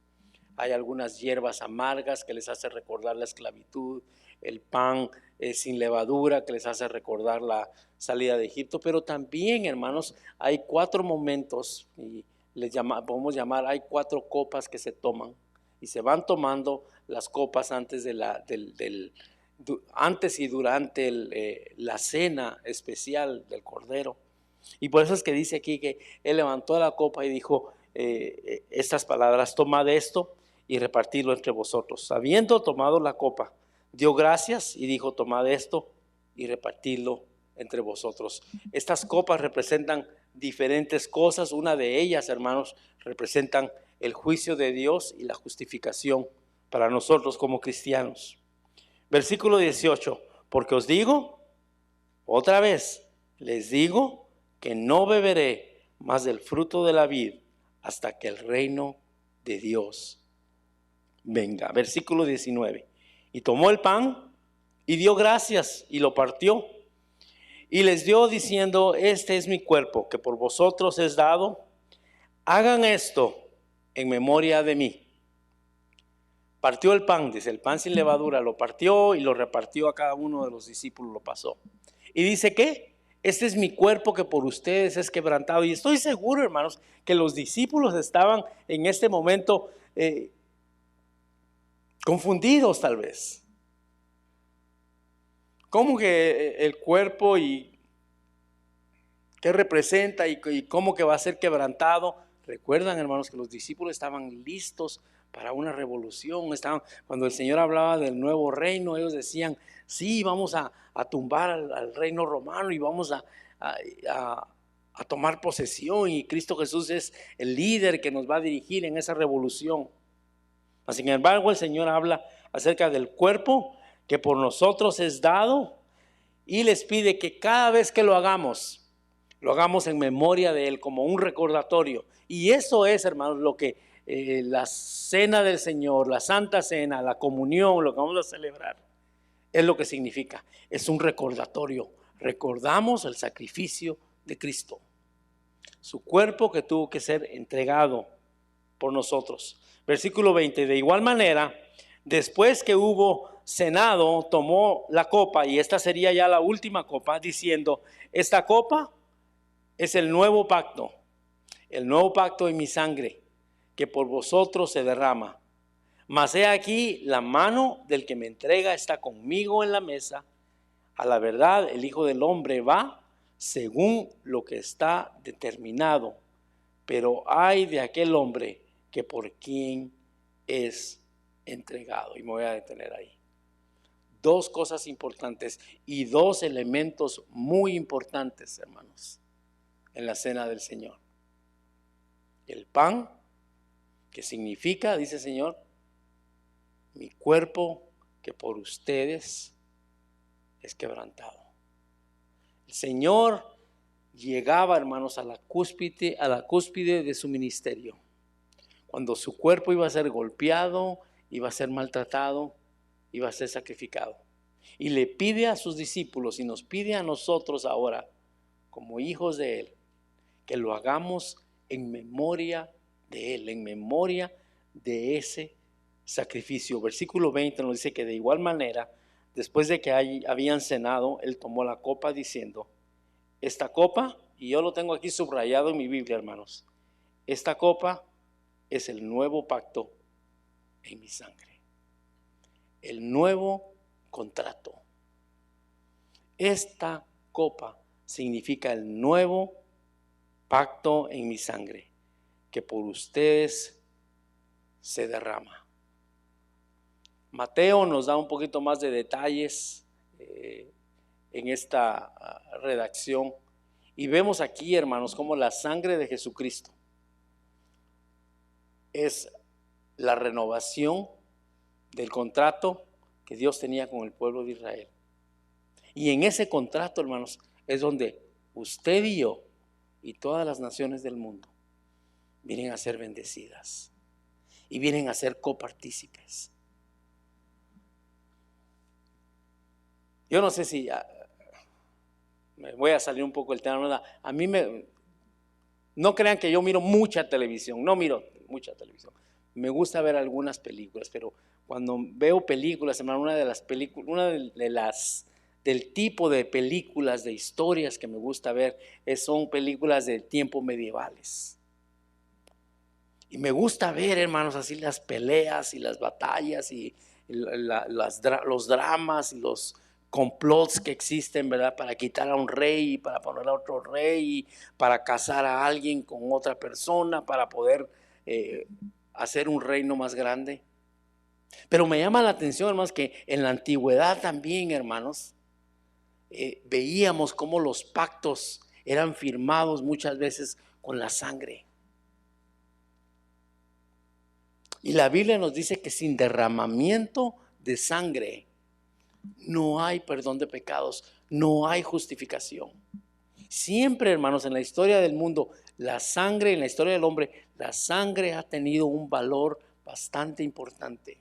Hay algunas hierbas amargas que les hace recordar la esclavitud, el pan sin levadura que les hace recordar la salida de Egipto, pero también, hermanos, hay 4 momentos, y podemos llamar, hay 4 copas que se toman, y se van tomando las copas antes antes y durante la cena especial del Cordero. Y por eso es que dice aquí que Él levantó la copa y dijo estas palabras, tomad esto y repartidlo entre vosotros. Habiendo tomado la copa, dio gracias y dijo, tomad esto y repartidlo entre vosotros. Estas copas representan diferentes cosas. Una de ellas, hermanos, representan el juicio de Dios y la justificación para nosotros como cristianos. Versículo 18, porque os digo, otra vez, les digo que no beberé más del fruto de la vid hasta que el reino de Dios venga. Versículo 19, y tomó el pan y dio gracias y lo partió y les dio diciendo, este es mi cuerpo que por vosotros es dado, hagan esto en memoria de mí. partió el pan, dice, el pan sin levadura, lo partió y lo repartió a cada uno de los discípulos, lo pasó. Y dice que este es mi cuerpo que por ustedes es quebrantado. Y estoy seguro, hermanos, que los discípulos estaban en este momento confundidos tal vez. ¿Cómo que el cuerpo y qué representa y cómo que va a ser quebrantado? Recuerdan, hermanos, que los discípulos estaban listos para una revolución. Cuando el Señor hablaba del nuevo reino, ellos decían, sí, vamos a tumbar al reino romano y vamos a tomar posesión, y Cristo Jesús es el líder que nos va a dirigir en esa revolución. Sin embargo, el Señor habla acerca del cuerpo que por nosotros es dado, y les pide que cada vez que lo hagamos en memoria de Él, como un recordatorio. Y eso es, hermanos, lo que la cena del Señor, la Santa Cena, la comunión, lo que vamos a celebrar, es lo que significa. Es un recordatorio. Recordamos el sacrificio de Cristo, su cuerpo que tuvo que ser entregado por nosotros. Versículo 20, de igual manera, después que hubo cenado, tomó la copa, y esta sería ya la última copa, diciendo, esta copa es el nuevo pacto en mi sangre, que por vosotros se derrama. Mas he aquí, la mano del que me entrega está conmigo en la mesa. A la verdad, el Hijo del Hombre va según lo que está determinado, pero ay de aquel hombre que por quien es entregado. Y me voy a detener ahí. Dos cosas importantes y dos elementos muy importantes, hermanos, en la cena del Señor. El pan, que significa, dice el Señor, mi cuerpo que por ustedes es quebrantado. El Señor llegaba, hermanos, a la cúspide de su ministerio, cuando su cuerpo iba a ser golpeado, iba a ser maltratado, iba a ser sacrificado. Y le pide a sus discípulos y nos pide a nosotros ahora, como hijos de Él, que lo hagamos en memoria de Él, en memoria de ese sacrificio. Versículo 20 nos dice que de igual manera, después de que habían cenado, Él tomó la copa diciendo, esta copa, y yo lo tengo aquí subrayado en mi Biblia, hermanos, esta copa es el nuevo pacto en mi sangre, el nuevo contrato. Esta copa significa el nuevo pacto en mi sangre, que por ustedes se derrama. Mateo nos da un poquito más de detalles en esta redacción, y vemos aquí, hermanos, cómo la sangre de Jesucristo es la renovación del contrato que Dios tenía con el pueblo de Israel. Y en ese contrato, hermanos, es donde usted y yo y todas las naciones del mundo vienen a ser bendecidas y vienen a ser copartícipes. Yo no sé si me voy a salir un poco del tema, ¿verdad? A mí no crean que yo miro mucha televisión, no miro mucha televisión. Me gusta ver algunas películas, pero cuando veo películas, hermano, del tipo de películas, de historias que me gusta ver, son películas de tiempos medievales. Y me gusta ver, hermanos, así las peleas y las batallas y los dramas y los complots que existen, ¿verdad? Para quitar a un rey, para poner a otro rey, para casar a alguien con otra persona, para poder hacer un reino más grande. Pero me llama la atención, hermanos, que en la antigüedad también, hermanos, veíamos cómo los pactos eran firmados muchas veces con la sangre. Y la Biblia nos dice que sin derramamiento de sangre no hay perdón de pecados, no hay justificación. Siempre, hermanos, en la historia del mundo, la sangre, en la historia del hombre, la sangre ha tenido un valor bastante importante.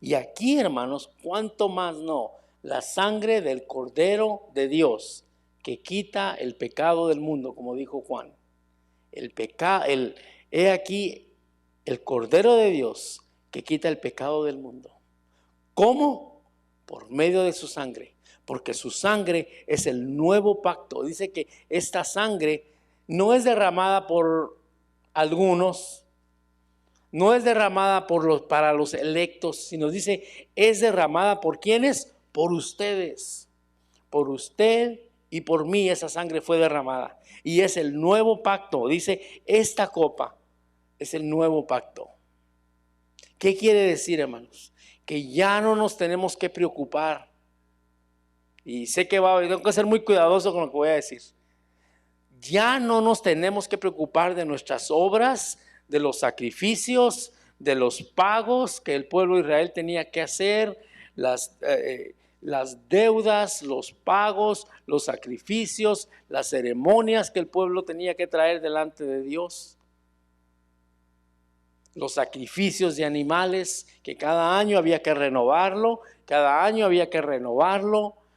Y aquí, hermanos, cuánto más no, la sangre del Cordero de Dios que quita el pecado del mundo, como dijo Juan. He aquí el Cordero de Dios que quita el pecado del mundo. ¿Cómo? Por medio de su sangre, porque su sangre es el nuevo pacto. Dice que esta sangre no es derramada por algunos, no es derramada para los electos, sino dice, es derramada por ¿quiénes? Por ustedes. Por usted y por mí esa sangre fue derramada. Y es el nuevo pacto. Dice, esta copa es el nuevo pacto. ¿Qué quiere decir, hermanos? Que ya no nos tenemos que preocupar. Y sé que tengo que ser muy cuidadoso con lo que voy a decir. Ya no nos tenemos que preocupar de nuestras obras, de los sacrificios, de los pagos que el pueblo de Israel tenía que hacer, las deudas, los pagos, los sacrificios, las ceremonias que el pueblo tenía que traer delante de Dios. Los sacrificios de animales que cada año había que renovarlo,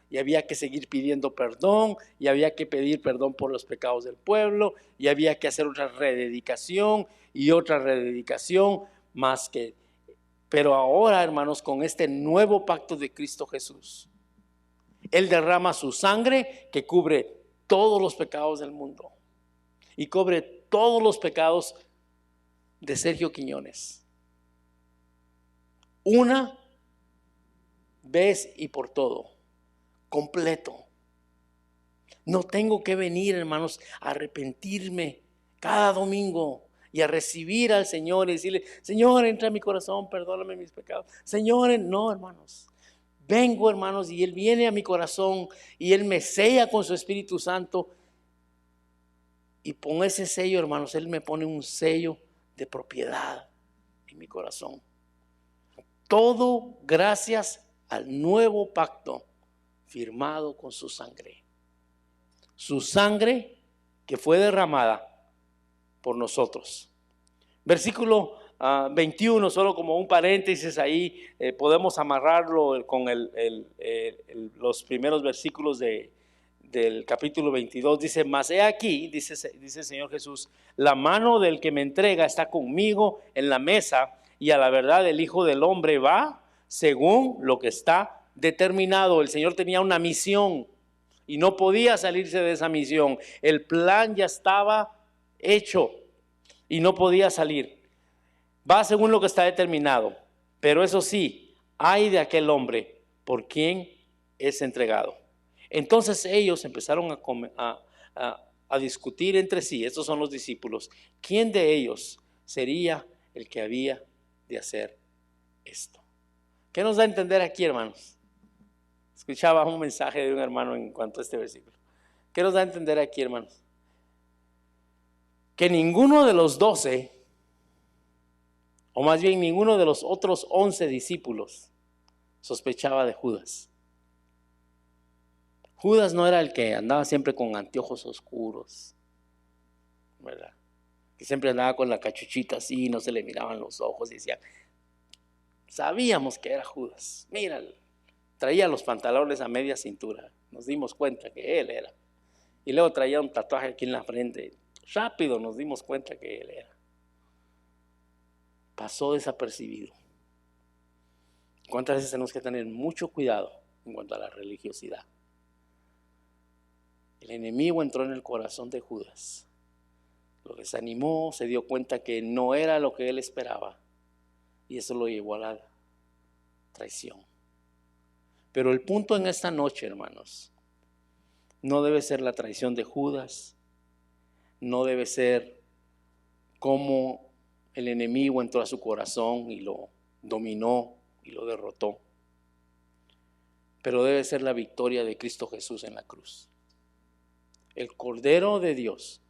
y había que seguir pidiendo perdón, y había que pedir perdón por los pecados del pueblo, y había que hacer otra rededicación y otra rededicación más que. Pero ahora, hermanos, con este nuevo pacto de Cristo Jesús, Él derrama su sangre que cubre todos los pecados del mundo y cubre todos los pecados de Sergio Quiñones. Una vez y por todo, completo. No tengo que venir, hermanos, a arrepentirme cada domingo y a recibir al Señor y decirle, Señor, entra a mi corazón, perdóname mis pecados. Señor, no, hermanos. Vengo, hermanos, y Él viene a mi corazón y Él me sella con su Espíritu Santo. Y con ese sello, hermanos, Él me pone un sello de propiedad en mi corazón. Todo gracias al nuevo pacto firmado con su sangre. Su sangre que fue derramada por nosotros. Versículo 21, solo como un paréntesis ahí, podemos amarrarlo con los primeros versículos del capítulo 22. Dice, mas he aquí, dice el Señor Jesús, la mano del que me entrega está conmigo en la mesa, y a la verdad el Hijo del Hombre va según lo que está determinado. El Señor tenía una misión y no podía salirse de esa misión. El plan ya estaba hecho y no podía salir. Va según lo que está determinado, pero eso sí, ay de aquel hombre por quien es entregado. Entonces ellos empezaron a discutir entre sí, estos son los discípulos, ¿quién de ellos sería el que había de hacer esto? ¿Qué nos da a entender aquí, hermanos? Escuchaba un mensaje de un hermano en cuanto a este versículo. ¿Qué nos da a entender aquí, hermanos? Que ninguno de los 12, o más bien ninguno de los otros 11 discípulos sospechaba de Judas. Judas no era el que andaba siempre con anteojos oscuros, ¿verdad? Que siempre andaba con la cachuchita así, no se le miraban los ojos y decía, sabíamos que era Judas. Mira, traía los pantalones a media cintura, nos dimos cuenta que él era. Y luego traía un tatuaje aquí en la frente, rápido nos dimos cuenta que él era. Pasó desapercibido. ¿Cuántas veces tenemos que tener mucho cuidado en cuanto a la religiosidad? El enemigo entró en el corazón de Judas, lo desanimó, se dio cuenta que no era lo que él esperaba y eso lo llevó a la traición. Pero el punto en esta noche, hermanos, no debe ser la traición de Judas, no debe ser cómo el enemigo entró a su corazón y lo dominó y lo derrotó, pero debe ser la victoria de Cristo Jesús en la cruz. El Cordero de Dios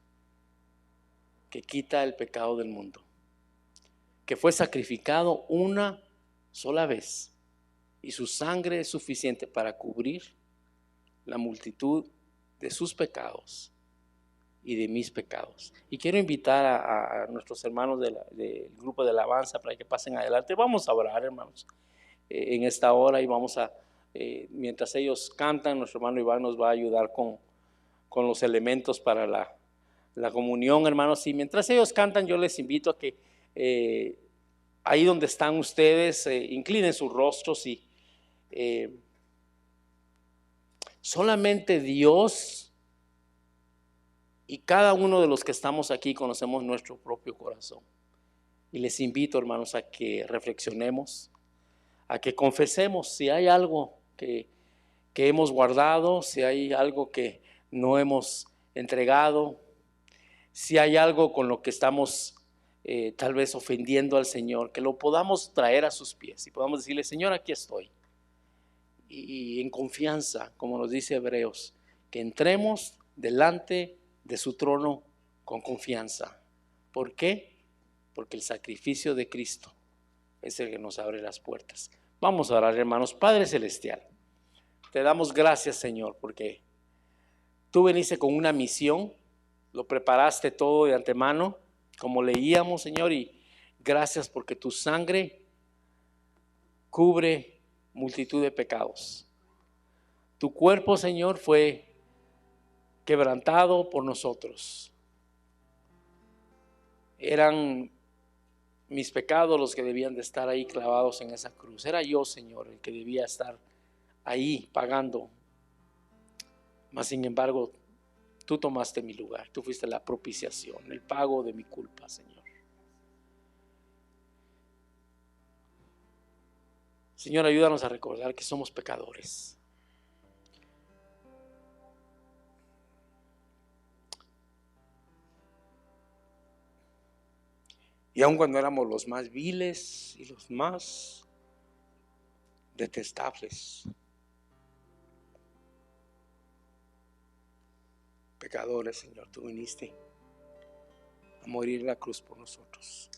que quita el pecado del mundo, que fue sacrificado una sola vez y su sangre es suficiente para cubrir la multitud de sus pecados y de mis pecados. Y quiero invitar a nuestros hermanos del grupo de alabanza para que pasen adelante. Vamos a orar, hermanos, en esta hora, y vamos a, mientras ellos cantan, nuestro hermano Iván nos va a ayudar con los elementos para la comunión, hermanos. Y mientras ellos cantan, yo les invito a que ahí donde están ustedes, inclinen sus rostros y solamente Dios y cada uno de los que estamos aquí conocemos nuestro propio corazón. Y les invito, hermanos, a que reflexionemos, a que confesemos si hay algo que hemos guardado, si hay algo que no hemos entregado, si hay algo con lo que estamos tal vez ofendiendo al Señor, que lo podamos traer a sus pies y podamos decirle: Señor, aquí estoy. Y en confianza, como nos dice Hebreos, que entremos delante de su trono con confianza. ¿Por qué? Porque el sacrificio de Cristo es el que nos abre las puertas. Vamos a orar, hermanos. Padre Celestial, te damos gracias, Señor, porque tú viniste con una misión, lo preparaste todo de antemano, como leíamos, Señor, y gracias porque tu sangre cubre multitud de pecados. Tu cuerpo, Señor, fue quebrantado por nosotros. Eran mis pecados los que debían de estar ahí clavados en esa cruz. Era yo, Señor, el que debía estar ahí pagando. Mas sin embargo, tú tomaste mi lugar. Tú fuiste la propiciación, el pago de mi culpa, Señor. Señor, ayúdanos a recordar que somos pecadores. Y aun cuando éramos los más viles y los más detestables, pecadores, Señor, tú viniste a morir en la cruz por nosotros.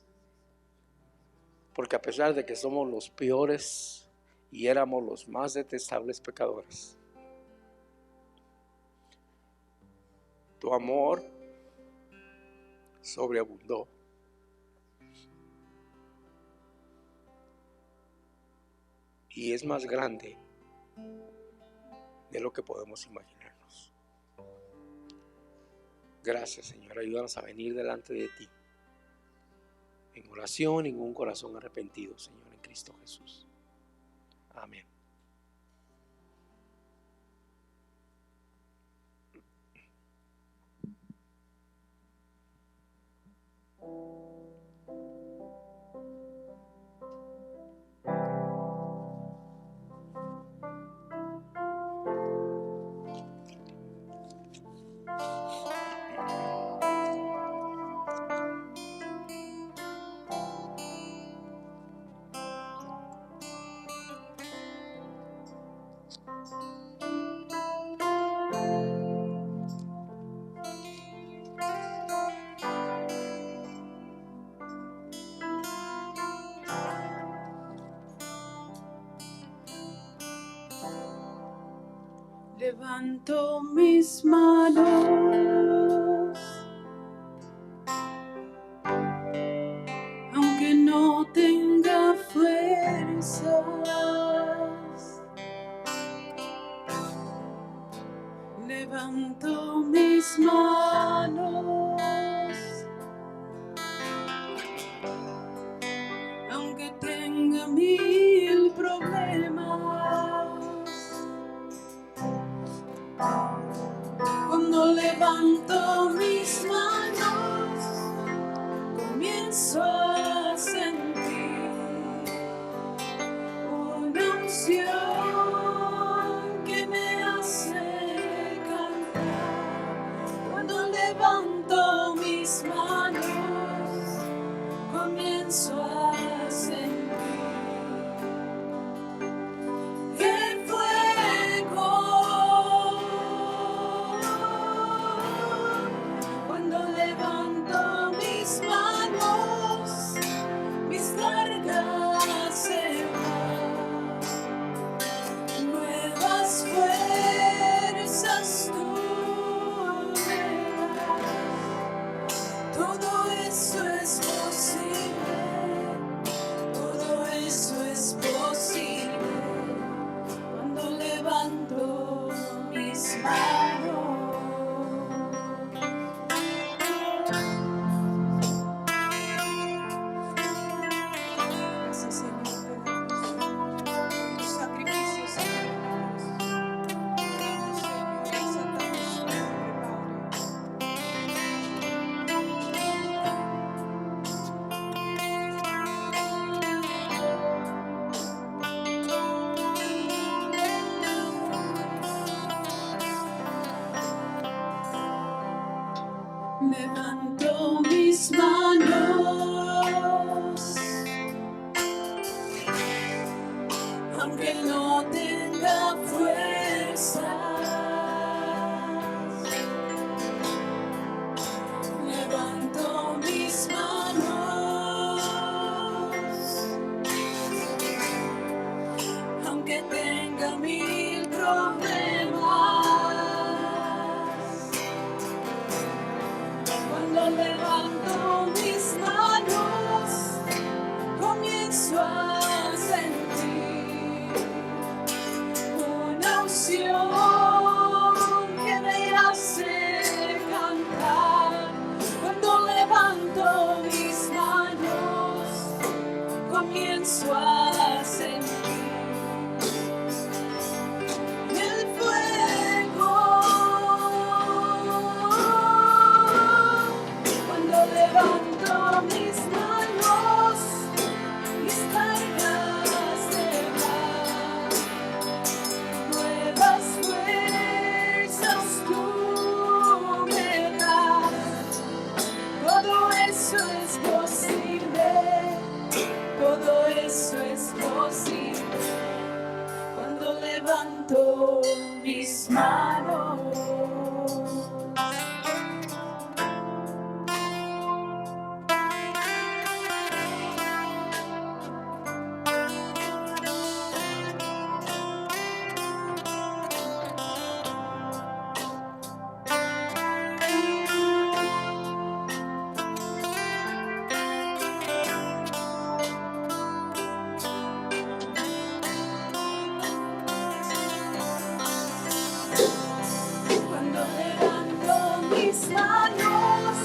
Porque a pesar de que somos los peores y éramos los más detestables pecadores, tu amor sobreabundó. Y es más grande de lo que podemos imaginarnos. Gracias, Señor. Ayúdanos a venir delante de ti en oración y en un corazón arrepentido, Señor, en Cristo Jesús. Amén. Levanto mis manos, aunque no tenga fuerzas. Levanto mis manos, aunque tenga 1000 problemas. Cuando levanto mis manos, comienzo a sentir una unción que me hace cantar. Cuando levanto mis manos, comienzo a sentir el fuego. Cuando levanto mis manos, mis cargas se van. Nuevas fuerzas tú me das. Todo eso es posible. Todo eso es posible. Cuando levanto mis manos. Levanto mis manos, aunque no tenga fuerzas. Levanto mis manos, aunque tenga 1000 problemas. Cuando levanto mis manos, comienzo a sentir una unción que me hace cantar. Cuando levanto mis manos, comienzo a sentir el fuego. Cuando levanto mis manos, mis cargas se van. Nuevas fuerzas tú me das. Todo eso es posible. Todo eso es posible. Cuando levanto mis manos. Cuando levanto mis manos,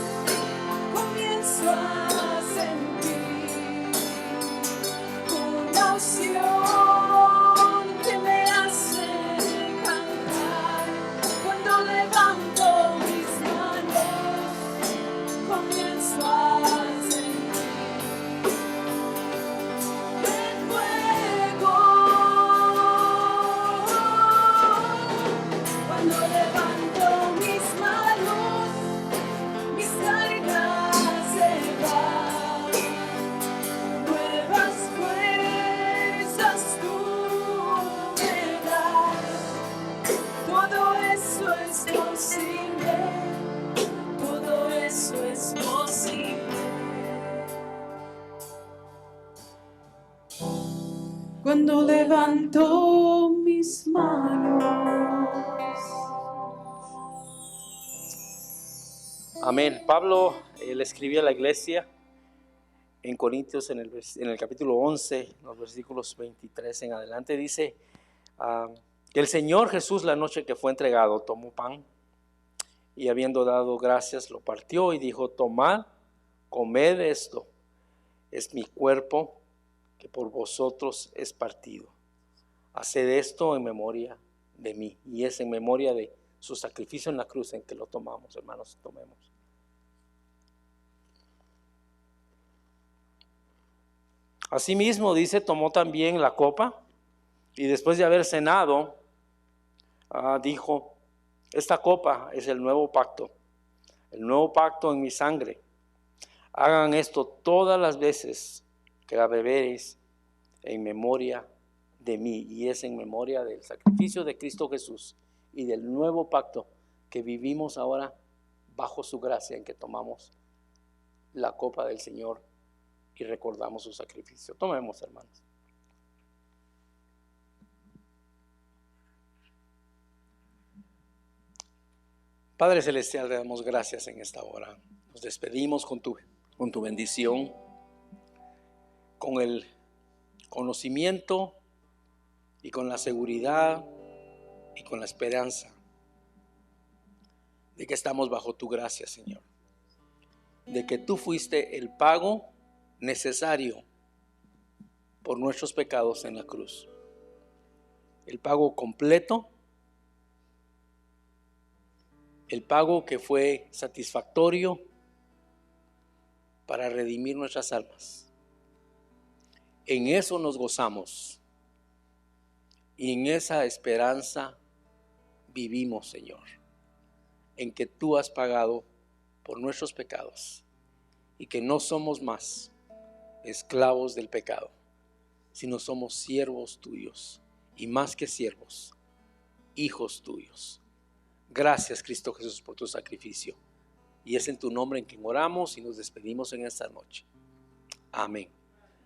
comienzo a sentir una unción que me hace cantar. Cuando levanto mis manos, comienzo a sentir el fuego. Cuando levanto mis manos, mis cargas se van. Nuevas fuerzas tú me das. Todo eso es posible. Todo eso es posible. Cuando levanto mis manos. Amén. Pablo le escribió a la iglesia en Corintios en el capítulo 11, los versículos 23 en adelante. Dice que el Señor Jesús, la noche que fue entregado, tomó pan y habiendo dado gracias lo partió y dijo: tomad, comed esto, es mi cuerpo que por vosotros es partido. Haced esto en memoria de mí. Y es en memoria de su sacrificio en la cruz en que lo tomamos, hermanos. Tomemos. Asimismo, dice, tomó también la copa y después de haber cenado, dijo: esta copa es el nuevo pacto en mi sangre. Hagan esto todas las veces que la beberéis en memoria de mí. Y es en memoria del sacrificio de Cristo Jesús y del nuevo pacto que vivimos ahora bajo su gracia, en que tomamos la copa del Señor y recordamos su sacrificio. Tomemos, hermanos. Padre Celestial, te damos gracias en esta hora. Nos despedimos con tu bendición, con el conocimiento y con la seguridad y con la esperanza de que estamos bajo tu gracia, Señor. De que tú fuiste el pago necesario por nuestros pecados en la cruz. El pago completo, el pago que fue satisfactorio para redimir nuestras almas. En eso nos gozamos y en esa esperanza vivimos, Señor, en que tú has pagado por nuestros pecados y que no somos más esclavos del pecado, sino somos siervos tuyos y más que siervos, hijos tuyos. Gracias, Cristo Jesús, por tu sacrificio. Y es en tu nombre en quien oramos y nos despedimos en esta noche. Amén.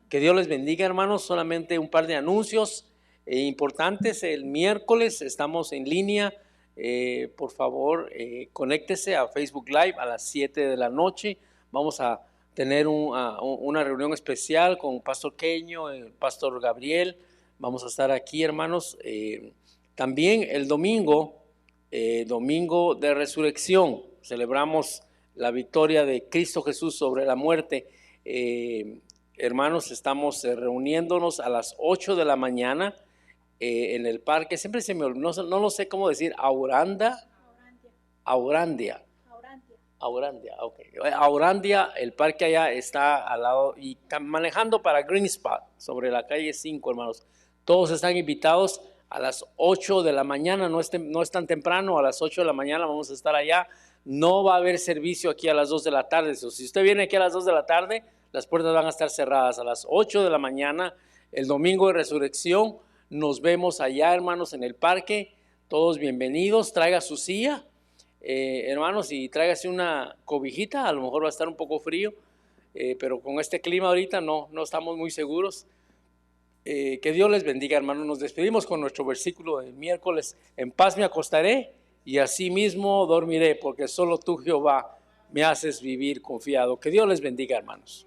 Que Dios les bendiga, hermanos. Solamente un par de anuncios importantes. El miércoles estamos en línea. Por favor, conéctese a Facebook Live a las 7 de la noche. Vamos a tener una reunión especial con Pastor Keño, el Pastor Gabriel. Vamos a estar aquí, hermanos. También el domingo de resurrección, celebramos la victoria de Cristo Jesús sobre la muerte. Hermanos, estamos reuniéndonos a las 8 de la mañana en el parque. Siempre se me olvida, no lo sé cómo decir, Aurandia, okay. Aurandia, el parque allá está al lado y manejando para Green Spot, sobre la calle 5, hermanos. Todos están invitados a las 8 de la mañana, no es tan temprano, a las 8 de la mañana vamos a estar allá. No va a haber servicio aquí a las 2 de la tarde. Si usted viene aquí a las 2 de la tarde, las puertas van a estar cerradas. A las 8 de la mañana, el domingo de resurrección, nos vemos allá, hermanos, en el parque. Todos bienvenidos. Traiga su silla, hermanos, y tráigase una cobijita. A lo mejor va a estar un poco frío, pero con este clima ahorita no estamos muy seguros. Que Dios les bendiga, hermanos. Nos despedimos con nuestro versículo del miércoles. En paz me acostaré y asimismo dormiré, porque solo tú, Jehová, me haces vivir confiado. Que Dios les bendiga, hermanos.